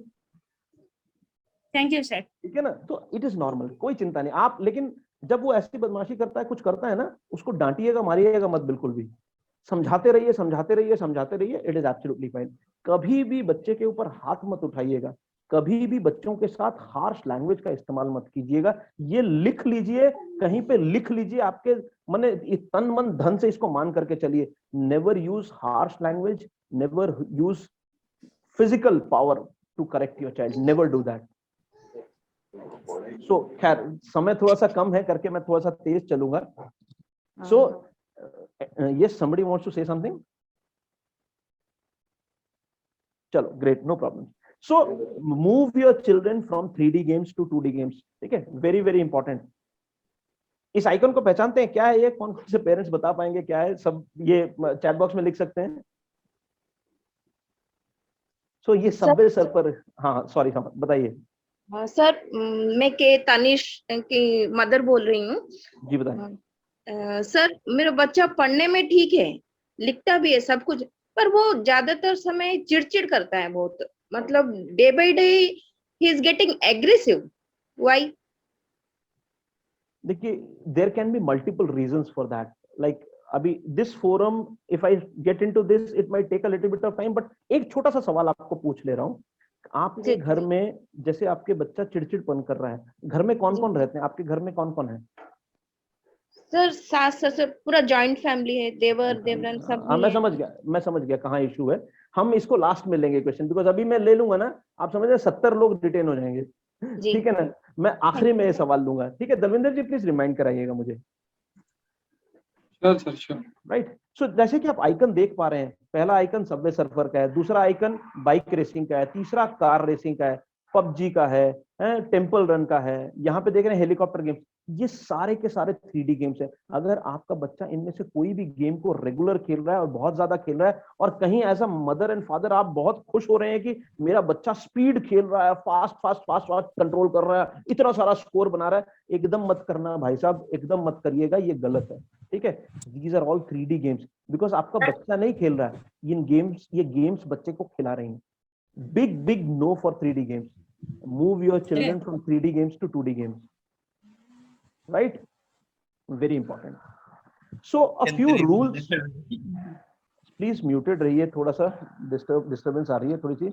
Thank you sir. ठीक है ना? तो इट इज नॉर्मल, कोई चिंता नहीं आप। लेकिन जब वो ऐसी बदमाशी करता है, कुछ करता है ना, उसको डांटिएगा, मारिएगा मत, बिल्कुल भी समझाते रहिए, समझाते रहिए, समझाते रहिए। It is absolutely fine. कभी भी बच्चे के ऊपर हाथ मत उठाइएगा, कभी भी बच्चों के साथ हार्श लैंग्वेज का इस्तेमाल मत कीजिएगा। ये लिख लीजिए, कहीं पे लिख लीजिए, आपके माने तन मन धन से इसको मान करके चलिए। Never use harsh language, never use physical power to correct your child, never do that. So खैर, समय थोड़ा सा कम है करके मैं थोड़ा सा तेज चलूंगा। So yes, somebody wants to say something? चलो, great, no problem. So move your children from 3D games to 2D games. ठीक है, वेरी वेरी इंपॉर्टेंट। इस आइकन को पहचानते हैं क्या है ये? कौन कौन से पेरेंट्स बता पाएंगे क्या है? सब ये चैट बॉक्स में लिख सकते हैं। सो ये सबवे सर पर, हाँ सॉरी, हाँ बताइए। सर, मैं के तनिष की मदर बोल रही हूँ। जी बताइए। सर, मेरा बच्चा पढ़ने में ठीक है, लिखता भी है सब कुछ, पर वो ज्यादातर समय चिड़चिड़ करता है बहुत। मतलब day by day he is getting aggressive. Why? देखिए, there can be multiple reasons for that. Like अभी this forum, if I get into this, it might take a little bit of time, but एक छोटा सा सवाल आपको पूछ ले रहा हूँ। आपके घर में जैसे आपके बच्चा चिड़चिड़पन कर रहा है, घर में कौन कौन रहते हैं? आपके घर में कौन कौन है? सर सास ससुर पूरा जॉइंट फैमिली है, देवर देवरन सब हाँ, भी मैं है। समझ गया कहाँ इशू है। हम इसको लास्ट में लेंगे क्वेश्चन, बिकॉज अभी मैं ले लूंगा ना, आप समझ रहे 70 लोग डिटेन हो जाएंगे। ठीक है ना, मैं आखिरी में ये सवाल लूंगा। ठीक है, दलविंदर जी प्लीज रिमाइंड कराइएगा मुझे। Sure sir, sure. राइट, सो जैसे कि आप आइकन देख पा रहे हैं, पहला आइकन सबवे सर्फर का है, दूसरा आइकन बाइक रेसिंग का है, तीसरा कार रेसिंग का है, पबजी का है, टेंपल रन का है, यहाँ पे देख रहे हैं हेलीकॉप्टर गेम। ये सारे के सारे 3D गेम्स है। अगर आपका बच्चा इनमें से कोई भी गेम को रेगुलर खेल रहा है और बहुत ज्यादा खेल रहा है, और कहीं as a mother and father आप बहुत खुश हो रहे हैं कि मेरा बच्चा स्पीड खेल रहा है, fast fast fast fast control कर रहा है, इतना सारा स्कोर बना रहा है, एकदम मत करना भाई साहब, एकदम मत करिएगा, ये गलत है। ठीक है, these are all 3D games, because आपका बच्चा नहीं खेल रहा है इन गेम्स, ये गेम्स बच्चे को खिला रही हैं। Big big no for 3D games. Move your children from 3D games to 2D games. Right? Very important. So a few rules. Please muted रहिए, थोड़ा सा disturbance आ रही है थोड़ी सी।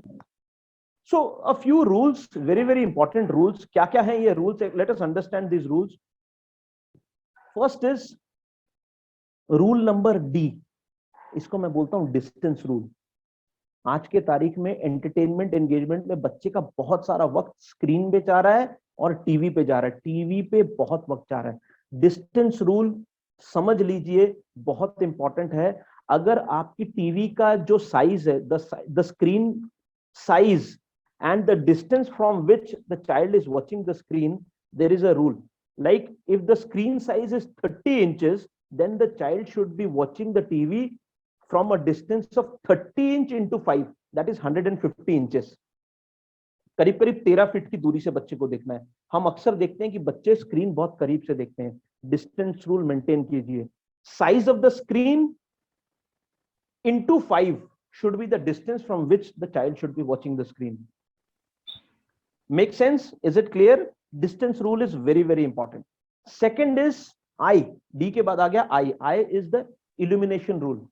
So a few rules, very very important rules. क्या क्या हैं ये rules? Let us understand these rules. First is rule number D. इसको मैं बोलता हूँ distance rule. आज के तारीख में एंटरटेनमेंट एंगेजमेंट में बच्चे का बहुत सारा वक्त स्क्रीन पे जा रहा है और टीवी पे जा रहा है, टीवी पे बहुत वक्त जा रहा है। डिस्टेंस रूल समझ लीजिए, बहुत इंपॉर्टेंट है। अगर आपकी टीवी का जो साइज है, the screen size and the distance from which the child is watching the screen, there is a rule. Like if the screen size is 30 inches, then the child should be watching the TV from a distance of 30 inch into 5, that is 150 inches. करीब करीब 13 feet की दूरी से बच्चे को देखना है। हम अक्सर देखते हैं कि बच्चे स्क्रीन बहुत करीब से देखते हैं। डिस्टेंस रूल मेंटेन कीजिए। Size of the screen into 5 should be the distance from which the child should be watching the screen. Make sense? Is it clear? Distance rule is very very important. Second is I. D के बाद आ गया I. I is the illumination rule.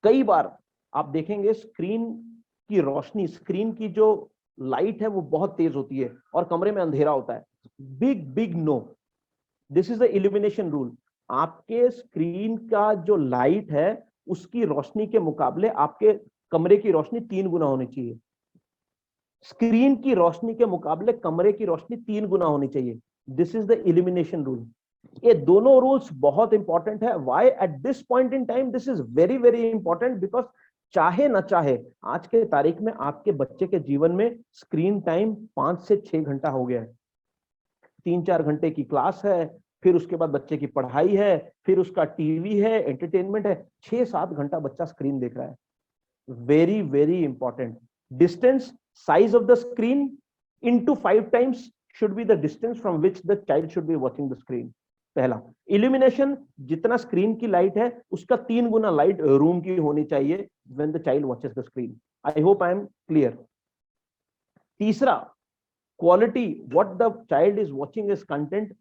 कई बार आप देखेंगे screen की रोशनी, screen की जो light है वो बहुत तेज होती है और कमरे में अंधेरा होता है। Big big no, this is the illumination rule. आपके स्क्रीन का जो लाइट है उसकी रोशनी के मुकाबले आपके कमरे की रोशनी 3 गुना होनी चाहिए। स्क्रीन की रोशनी के मुकाबले कमरे की रोशनी 3 गुना होनी चाहिए। This is the illumination rule. ये दोनों रूल्स बहुत इंपॉर्टेंट है। Why eight this point in time this is very very important, because चाहे ना चाहे आज के तारीख में आपके बच्चे के जीवन में स्क्रीन टाइम 5 से 6 घंटा हो गया है। 3-4 घंटे की क्लास है, फिर उसके बाद बच्चे की पढ़ाई है, फिर उसका टीवी है, एंटरटेनमेंट है, 6-7 घंटा बच्चा स्क्रीन देख रहा है। Very very important. Distance, size of the screen into 5 times should be the distance from which the child should be watching the screen. पहला इल्यूमिनेशन, जितना स्क्रीन की लाइट है उसका 3 गुना लाइट रूम की होनी चाहिए when the child watches the screen. I hope I am clear. तीसरा, quality, what the child is watching as content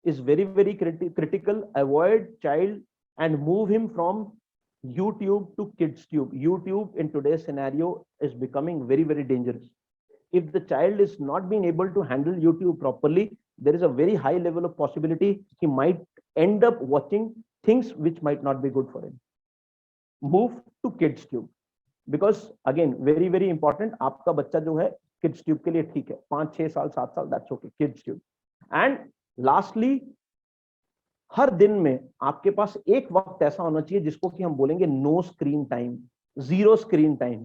is very very critical. Avoid child and move him from YouTube to KidsTube. YouTube in today's scenario is becoming very very dangerous. If the child is not being able to handle YouTube properly, there is a very high level of possibility he might end up watching things which might not be good for him. Move to KidsTube, because again very very important, आपका बच्चा जो है KidsTube के लिए ठीक है, 5-6 साल 7 साल, that's okay, KidsTube. And lastly, हर दिन में आपके पास एक वक्त ऐसा होना चाहिए जिसको कि हम बोलेंगे no screen time, zero screen time.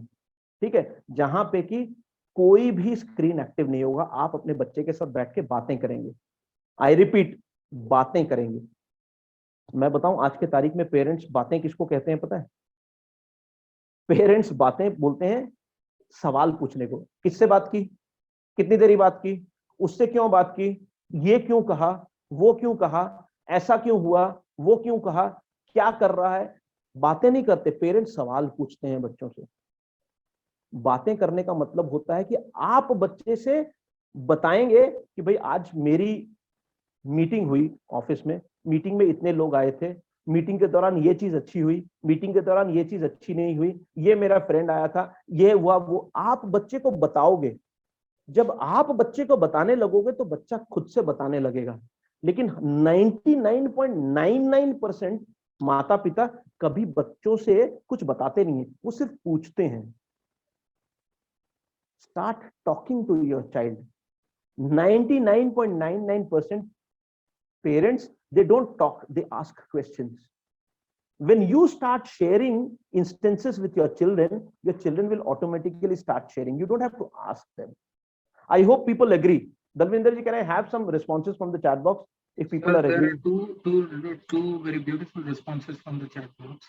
ठीक है, जहां पे कि कोई भी स्क्रीन एक्टिव नहीं होगा, आप अपने बच्चे के साथ बैठ के बातें करेंगे। आई रिपीट, बातें करेंगे। मैं बताऊं आज के तारीख में पेरेंट्स बातें किसको कहते हैं पता है? पेरेंट्स बातें बोलते हैं सवाल पूछने को। किससे बात की, कितनी देरी बात की, उससे क्यों बात की, ये क्यों कहा, वो क्यों कहा, ऐसा क्यों हुआ, वो क्यों कहा, क्या कर रहा है। बातें नहीं करते, पेरेंट्स सवाल पूछते हैं बच्चों से। बातें करने का मतलब होता है कि आप बच्चे से बताएंगे कि भाई आज मेरी मीटिंग हुई ऑफिस में, मीटिंग में इतने लोग आए थे, मीटिंग के दौरान ये चीज अच्छी हुई, मीटिंग के दौरान ये चीज अच्छी नहीं हुई, ये मेरा फ्रेंड आया था, ये हुआ वो। आप बच्चे को बताओगे, जब आप बच्चे को बताने लगोगे तो बच्चा खुद से बताने लगेगा। लेकिन 99.99% माता पिता कभी बच्चों से कुछ बताते नहीं है, वो सिर्फ पूछते हैं। Start talking to your child. 99.99% parents, they don't talk, they ask questions. When you start sharing instances with your children will automatically start sharing. You don't have to ask them. I hope people agree. Dalvinder ji, can I have some responses from the chat box if people are There agreeing? are two very beautiful responses from the chat box.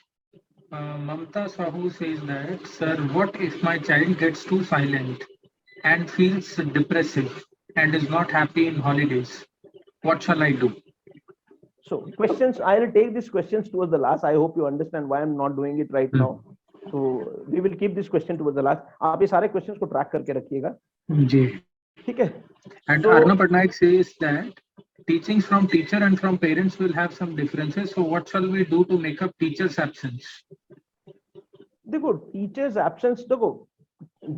Mamta Sahu says that, sir, what if my child gets too silent and feels depressive and is not happy in holidays? What shall I do? So questions, I'll take these questions towards the last. I hope you understand why I'm not doing it right now. So we will keep this question towards the last. आप ये सारे questions को track करके रखिएगा। जी। ठीक है? And So, Arnav Patnaik says that teachings from teacher and from parents will have some differences. So what shall we do to make up teachers' absence? देखो, teachers' absence, देखो,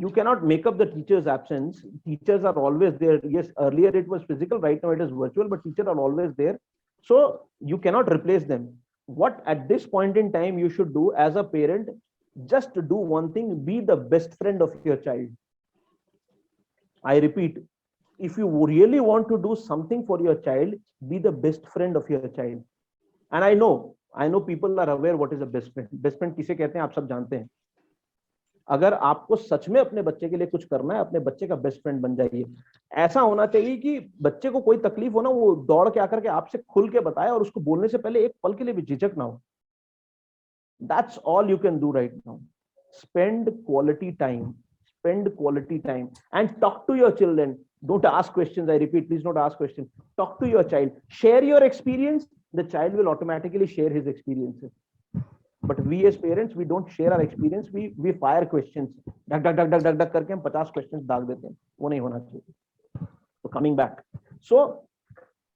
you cannot make up the teachers' absence. Teachers are always there. Yes, earlier it was physical, right now it is virtual, but teachers are always there. So you cannot replace them. What at this point in time you should do as a parent, just do one thing: be the best friend of your child. I repeat, if you really want to do something for your child, be the best friend of your child. And I know people are aware what is a best friend. Best friend किसे कहते हैं आप सब जानते हैं। अगर आपको सच में अपने बच्चे के लिए कुछ करना है, अपने बच्चे का बेस्ट फ्रेंड बन जाइए। ऐसा होना चाहिए कि बच्चे को कोई तकलीफ हो ना, वो दौड़ के आकर के आपसे खुल के बताए और उसको बोलने से पहले एक पल के लिए भी झिझक ना हो। That's all you can do right now. Spend quality time and talk to your children. Don't ask questions. I repeat, please don't ask questions. Talk to your child. Share your experience. The child will automatically share his experiences. But we as parents, we don't share our experience. We fire questions. Dak करके हम 50 questions दाग देते हैं। वो नहीं होना चाहिए। So coming back. So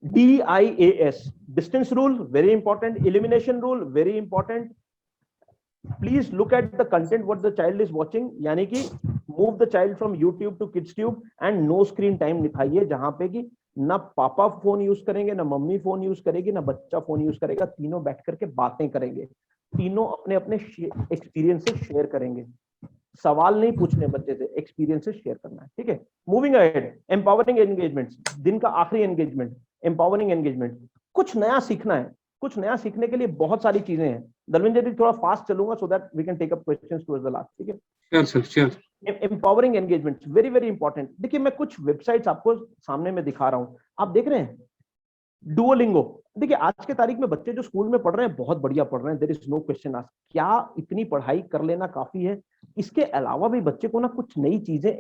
DIAS, distance rule, very important. Elimination rule, very important. Please look at the content what the child is watching. यानी कि move the child from YouTube to KidsTube and no screen time दिखाइए, जहां पे कि ना पापा phone use करेंगे, ना मम्मी फोन यूज करेगी, ना बच्चा फोन यूज करेगा। तीनों बैठ करके बातें करेंगे, तीनों अपने अपने एक्सपीरियंसेस शेयर करेंगे। सवाल नहीं पूछने बच्चे से, एक्सपीरियंसेस शेयर करना है। ठीक है, मूविंग अहेड। एम्पावरिंग एंगेजमेंट्स, दिन का आखिरी एंगेजमेंट, एम्पावरिंग एंगेजमेंट। कुछ नया सीखना है, कुछ नया सीखने के लिए बहुत सारी चीजें हैं। दलविंदर जी थोड़ा फास्ट चलूंगा so that we can take up questions towards the last. ठीक है, Sure. Empowering engagements, very very important. देखिए, मैं कुछ वेबसाइट्स आपको सामने में दिखा रहा हूं, आप देख रहे हैं। डुओलिंगो, देखिए आज के तारीख में बच्चे जो स्कूल में पढ़ रहे हैं बहुत बढ़िया पढ़ रहे हैं, there is no question ask. क्या इतनी पढ़ाई कर लेना काफी है? इसके अलावा भी बच्चे को ना कुछ नई चीजें,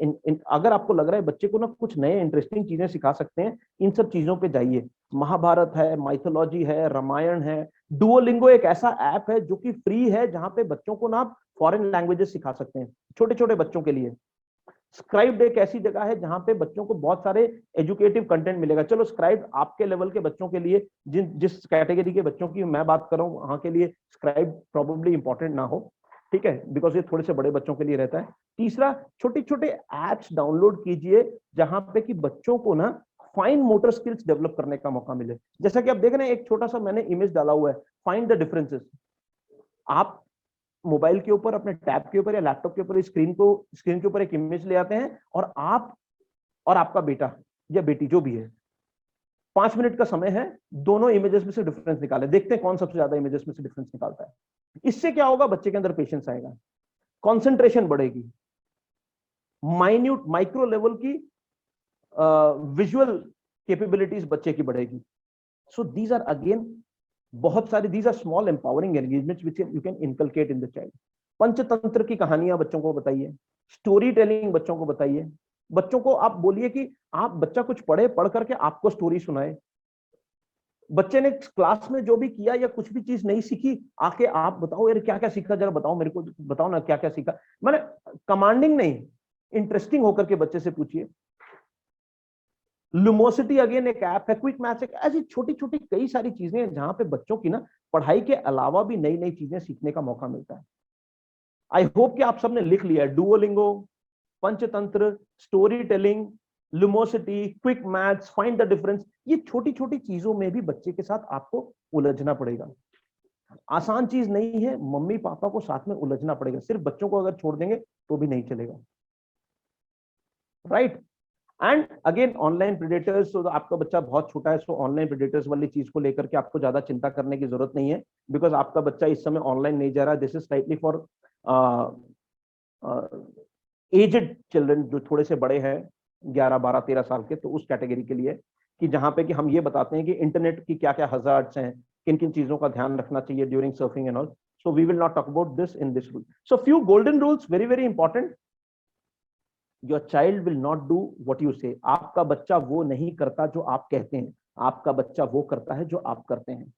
अगर आपको लग रहा है बच्चे को ना कुछ नए इंटरेस्टिंग चीजें सिखा सकते हैं, इन सब चीजों पे जाइए। महाभारत है, माइथोलॉजी है, रामायण है। डुओलिंगो एक ऐसा ऐप है जो कि फ्री है, जहां पे बच्चों को ना फॉरेन लैंग्वेजेस सिखा सकते हैं, छोटे छोटे बच्चों के लिए। स्क्राइब्ड एक ऐसी जगह है जहां पे बच्चों को बहुत सारे एजुकेटिव कंटेंट मिलेगा। चलो स्क्राइब्ड आपके लेवल के बच्चों के लिए, जिस कैटेगरी के बच्चों की मैं बात कर रहा हूं, वहां के लिए स्क्राइब्ड प्रोबेबली इंपॉर्टेंट ना हो, ठीक है, बिकॉज ये थोड़े से बड़े बच्चों के लिए रहता है। तीसरा, छोटे छोटे एप्स डाउनलोड कीजिए जहां पे कि बच्चों को ना फाइन मोटर स्किल्स डेवलप करने का मौका मिले। जैसा कि आप देख रहे हैं, एक छोटा सा मैंने इमेज डाला हुआ है, फाइंड द डिफरेंसेस। आप मोबाइल के ऊपर, अपने टैब के ऊपर या लैपटॉप के ऊपर स्क्रीन के ऊपर एक इमेज ले आते हैं और आप और आपका बेटा या बेटी जो भी है, 5 मिनट का समय है, दोनों इमेजेस में से डिफरेंस निकाले, देखते हैं कौन सबसे ज्यादा इमेजेस में से डिफरेंस निकालता है। इससे क्या होगा? बच्चे के अंदर पेशेंस आएगा, कंसंट्रेशन बढ़ेगी, माइन्यूट माइक्रो लेवल की विजुअल कैपेबिलिटीज बच्चे की बढ़ेगी। सो दीज आर अगेन बहुत सारी, these are small empowering engagements which you can inculcate in the child. Panchatantra की कहानियां बच्चों को बताइए, स्टोरी टेलिंग बच्चों को बताइए। बच्चों को आप बोलिए कि आप बच्चा कुछ पढ़े, पढ़ करके आपको स्टोरी सुनाए। बच्चे ने क्लास में जो भी किया या कुछ भी चीज नहीं सीखी, आके आप बताओ यार क्या क्या सीखा, जरा बताओ मेरे को, बताओ ना क्या क्या सीखा। मैंने कमांडिंग नहीं, इंटरेस्टिंग होकर के बच्चे से पूछिए। लुमोसिटी अगेन एक ऐप है, क्विक मैथ्स एक, ऐसी छोटी छोटी कई सारी चीजें हैं जहां पे बच्चों की ना पढ़ाई के अलावा भी नई नई चीजें सीखने का मौका मिलता है। आई होप कि आप सबने लिख लिया है, Duolingo, Panchatantra, story telling, Lumosity, quick maths, find the difference. ये छोटी छोटी चीजों में भी बच्चे के साथ आपको उलझना पड़ेगा। आसान चीज नहीं है, मम्मी पापा को साथ में उलझना पड़ेगा। सिर्फ बच्चों को अगर छोड़ देंगे तो भी नहीं चलेगा, right. And again online predators, तो आपका बच्चा बहुत छोटा है, सो ऑनलाइन प्रेडेटर्स वाली चीज को लेकर के आपको ज्यादा चिंता करने की जरूरत नहीं है, बिकॉज आपका बच्चा इस समय ऑनलाइन नहीं जा रहा है। This is slightly for aged children, जो थोड़े से बड़े हैं, 11, 12, 13 साल के, तो उस कैटेगरी के लिए, कि जहां पे कि हम ये बताते हैं कि इंटरनेट की क्या क्या हजार्ड्स हैं, किन किन चीजों का ध्यान रखना चाहिए during surfing and all. So we will not talk about this in this rule. So few golden rules, very very important. Your child will not do what you say. आपका बच्चा वो नहीं करता जो आप कहते हैं, आपका बच्चा वो करता है जो आप करते हैं।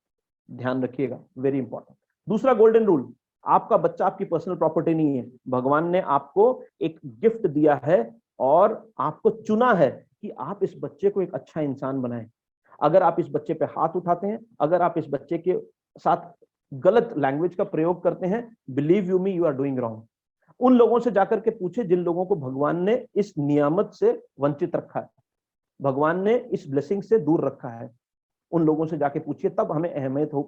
ध्यान रखिएगा, वेरी इंपॉर्टेंट। दूसरा गोल्डन रूल, आपका बच्चा आपकी पर्सनल प्रॉपर्टी नहीं है। भगवान ने आपको एक गिफ्ट दिया है और आपको चुना है कि आप इस बच्चे को एक अच्छा इंसान बनाएं। अगर आप इस बच्चे पे हाथ उठाते हैं, अगर आप इस बच्चे के साथ गलत लैंग्वेज का प्रयोग करते हैं, believe you me, you are doing wrong. उन लोगों से जाकर के पूछे जिन लोगों को भगवान ने इस नियामत से वंचित रखा है, भगवान ने इस ब्लेसिंग से दूर रखा है, उन लोगों से जाके पूछिए, तब हमें अहमियत हो,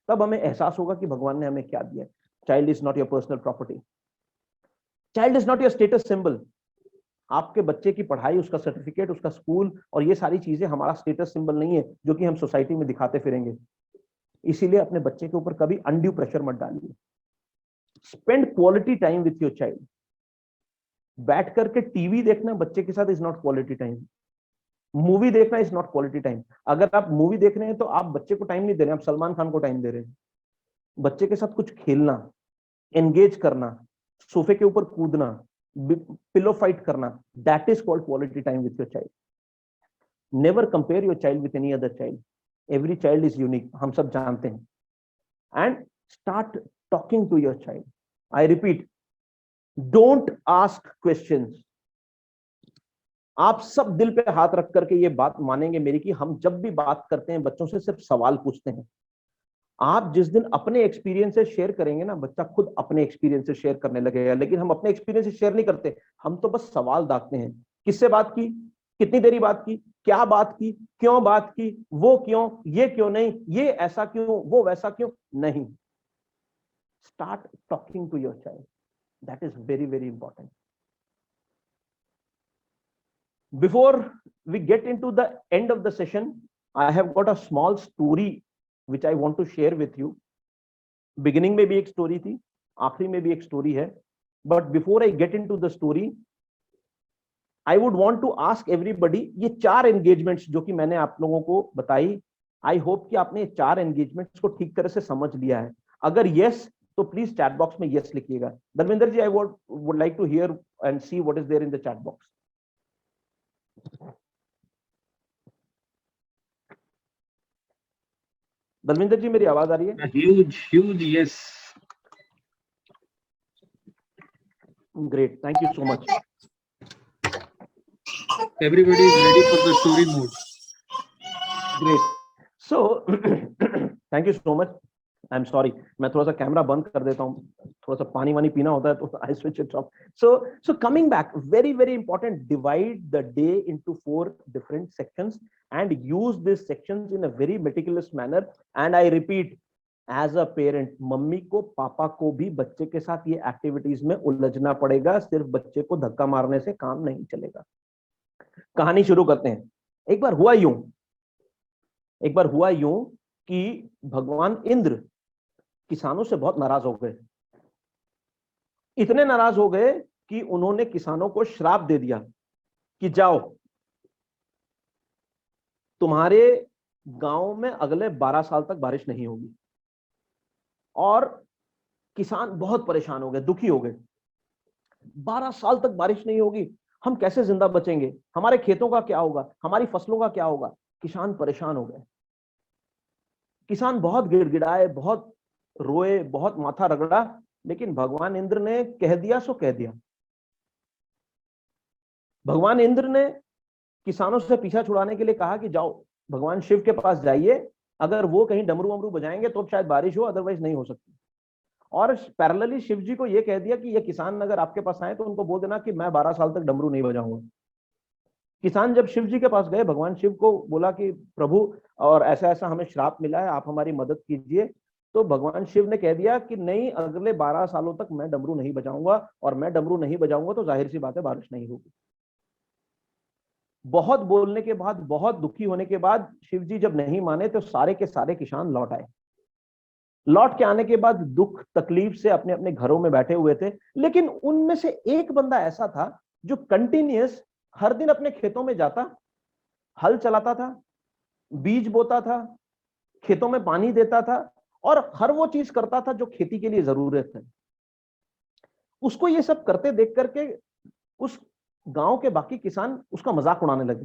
तब हमें एहसास होगा कि भगवान ने हमें क्या दिया है। Child is not your personal property, child is not your status symbol. आपके बच्चे की पढ़ाई, उसका सर्टिफिकेट, उसका स्कूल और ये सारी चीजें हमारा स्टेटस सिंबल नहीं है जो कि हम सोसाइटी में दिखाते फिरेंगे। इसीलिए अपने बच्चे के ऊपर कभी अनड्यू प्रेशर मत डालिए। Spend quality time with your child. बैठ करके टीवी देखना बच्चे के साथ is not quality time. Movie देखना इज नॉट क्वालिटी टाइम। अगर आप मूवी देख रहे हैं तो आप बच्चे को टाइम नहीं दे रहे हैं, आप सलमान खान को टाइम दे रहे हैं। बच्चे के साथ कुछ खेलना, एंगेज करना, सोफे के ऊपर कूदना, पिलो फाइट करना, that is called quality time with your child. Never compare your child with any other child. Every child is unique, हम सब जानते हैं। And start talking to your child. I repeat, don't ask questions. आप सब दिल पे हाथ रख करके ये बात मानेंगे मेरी कि हम जब भी बात करते हैं बच्चों से सिर्फ सवाल पूछते हैं। आप जिस दिन अपने एक्सपीरियंस से शेयर करेंगे ना, बच्चा खुद अपने एक्सपीरियंस से शेयर करने लगेगा। लेकिन हम अपने एक्सपीरियंस से शेयर नहीं करते, हम तो बस सवाल दागते हैं। किससे बात की, कितनी देरी बात की, क्या बात की, क्यों बात की, वो क्यों, ये क्यों नहीं, ये ऐसा क्यों, वो वैसा क्यों नहीं। Start talking to your child, that is very very important. Before we get into the end of the session, I have got a small story which I want to share with you. Beginning में भी एक story थी, आखिरी में भी एक story है, but before I get into the story, I would want to ask everybody, ये 4 engagements जो कि मैंने आप लोगों को बताई, I hope कि आपने 4 engagements को ठीक तरह से समझ लिया है। अगर yes, तो प्लीज चैट बॉक्स में yes लिखिएगा। Dharmendra ji, I would like to hear and see what is there in the chat box. Dalvinder जी, मेरी आवाज आ रही है? Huge yes. Great, thank you so much. Everybody is ready for the story mode. Great, so thank you so much. I am sorry, मैं थोड़ा सा camera बंद कर देता हूँ, थोड़ा सा पानी वानी पीना होता है तो I switch it of. So coming back, very very important, divide the day into 4 different sections and use these sections in a very meticulous manner. And I repeat, as a parent, mummy को पापा को भी बच्चे के साथ ये activities में उलझना पड़ेगा। सिर्फ बच्चे को धक्का मारने से काम नहीं चलेगा। कहानी शुरू करते हैं। एक बार हुआ यूं कि भगवान इंद्र किसानों से बहुत नाराज हो गए। इतने नाराज हो गए कि उन्होंने किसानों को श्राप दे दिया कि जाओ, तुम्हारे गांव में अगले 12 साल तक बारिश नहीं होगी। और किसान बहुत परेशान हो गए, दुखी हो गए। 12 साल तक बारिश नहीं होगी, हम कैसे जिंदा बचेंगे, हमारे खेतों का क्या होगा, हमारी फसलों का क्या होगा। किसान परेशान हो गए। किसान बहुत गिड़गिड़ाए, बहुत रोए, बहुत माथा रगड़ा, लेकिन भगवान इंद्र ने कह दिया सो कह दिया। भगवान इंद्र ने किसानों से पीछा छुड़ाने के लिए कहा कि जाओ भगवान शिव के पास जाइए, अगर वो कहीं डमरू वमरू बजाएंगे तो शायद बारिश हो, अदरवाइज नहीं हो सकती। और पैरेलली शिव जी को ये कह दिया कि ये किसान अगर आपके पास आए तो उनको बोल देना कि मैं 12 साल तक डमरू नहीं बजाऊंगा। किसान जब शिव जी के पास गए, भगवान शिव को बोला कि प्रभु और ऐसा ऐसा हमें श्राप मिला है, आप हमारी मदद कीजिए। तो भगवान शिव ने कह दिया कि नहीं, अगले 12 सालों तक मैं डमरू नहीं बजाऊंगा, और मैं डमरू नहीं बजाऊंगा तो जाहिर सी बात है बारिश नहीं होगी। बहुत बोलने के बाद, बहुत दुखी होने के बाद शिव जी जब नहीं माने तो सारे के सारे किसान लौट आए। लौट के आने के बाद दुख तकलीफ से अपने अपने घरों में बैठे हुए थे, लेकिन उनमें से एक बंदा ऐसा था जो कंटिन्यूअस हर दिन अपने खेतों में जाता, हल चलाता था, बीज बोता था, खेतों में पानी देता था और हर वो चीज करता था जो खेती के लिए जरूरत है। उसको ये सब करते देख करके उस गांव के बाकी किसान उसका मजाक उड़ाने लगे,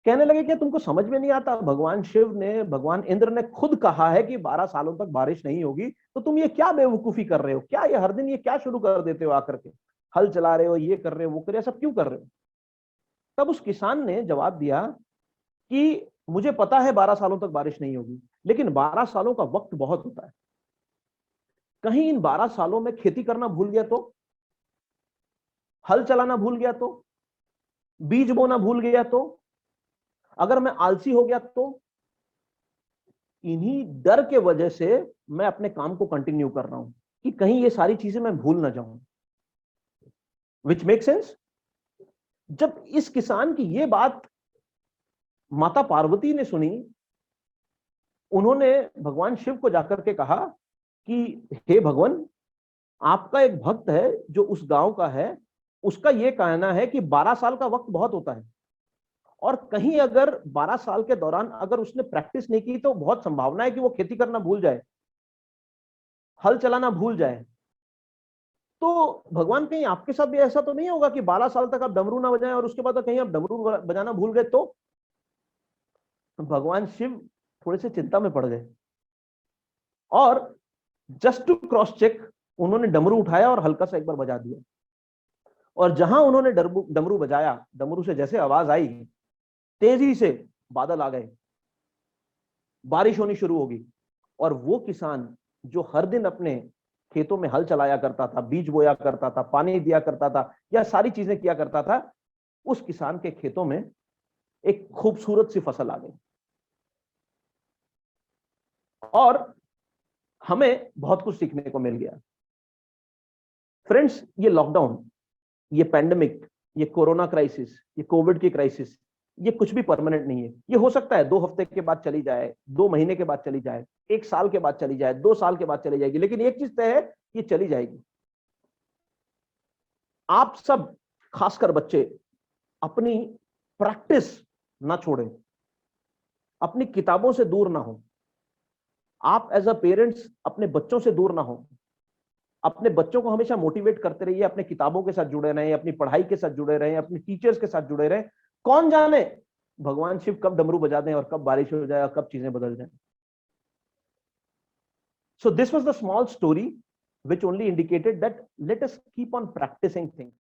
कहने लगे कि तुमको समझ में नहीं आता, भगवान शिव ने, भगवान इंद्र ने खुद कहा है कि 12 सालों तक बारिश नहीं होगी, तो तुम ये क्या बेवकूफी कर रहे हो, क्या ये हर दिन ये क्या शुरू कर देते हो, आकर के हल चला रहे हो, ये कर रहे हो, वो कर रहे हो, सब क्यों कर रहे हो। तब उस किसान ने जवाब दिया कि मुझे पता है 12 सालों तक बारिश नहीं होगी, लेकिन 12 सालों का वक्त बहुत होता है, कहीं इन 12 सालों में खेती करना भूल गया तो, हल चलाना भूल गया तो, बीज बोना भूल गया तो, अगर मैं आलसी हो गया तो, इन्हीं डर के वजह से मैं अपने काम को कंटिन्यू कर रहा हूं कि कहीं ये सारी चीजें मैं भूल ना जाऊं। Which make sense. जब इस किसान की ये बात माता पार्वती ने सुनी, उन्होंने भगवान शिव को जाकर के कहा कि हे भगवान, आपका एक भक्त है जो उस गांव का है, उसका यह कहना है कि 12 साल का वक्त बहुत होता है, और कहीं अगर 12 साल के दौरान अगर उसने प्रैक्टिस नहीं की तो बहुत संभावना है कि वो खेती करना भूल जाए, हल चलाना भूल जाए। तो भगवान, कहीं आपके साथ भी ऐसा तो नहीं होगा कि 12 साल तक आप डमरू ना बजाएं और उसके बाद कहीं आप डमरू बजाना भूल गए तो? भगवान शिव थोड़े से चिंता में पड़ गए और जस्ट टू क्रॉस चेक उन्होंने डमरू उठाया और हल्का सा एक बार बजा दिया, और जहां उन्होंने डमरू बजाया, डमरू से जैसे आवाज आई, तेजी से बादल आ गए, बारिश होनी शुरू होगी। और वो किसान जो हर दिन अपने खेतों में हल चलाया करता था, बीज बोया करता था, पानी दिया करता था, या सारी चीजें किया करता था, उस किसान के खेतों में एक खूबसूरत सी फसल आ गई। और हमें बहुत कुछ सीखने को मिल गया। फ्रेंड्स, ये लॉकडाउन, ये पैंडेमिक, ये कोरोना क्राइसिस, ये कोविड की क्राइसिस, ये कुछ भी परमानेंट नहीं है। ये हो सकता है 2 हफ्ते के बाद चली जाए, 2 महीने के बाद चली जाए, 1 साल के बाद चली जाए, 2 साल के बाद चली जाएगी, लेकिन एक चीज तय है, ये चली जाएगी। आप सब, खासकर बच्चे, अपनी प्रैक्टिस ना छोड़ें, अपनी किताबों से दूर ना हो। आप एज अ पेरेंट्स अपने बच्चों से दूर ना हो। अपने बच्चों को हमेशा मोटिवेट करते रहिए, अपने किताबों के साथ जुड़े रहें, अपनी पढ़ाई के साथ जुड़े रहें, अपने टीचर्स के साथ जुड़े रहें। कौन जाने भगवान शिव कब डमरू बजा दें और कब बारिश हो जाए और कब चीजें बदल जाएं। So this was the small story which only indicated that let us keep on practicing things.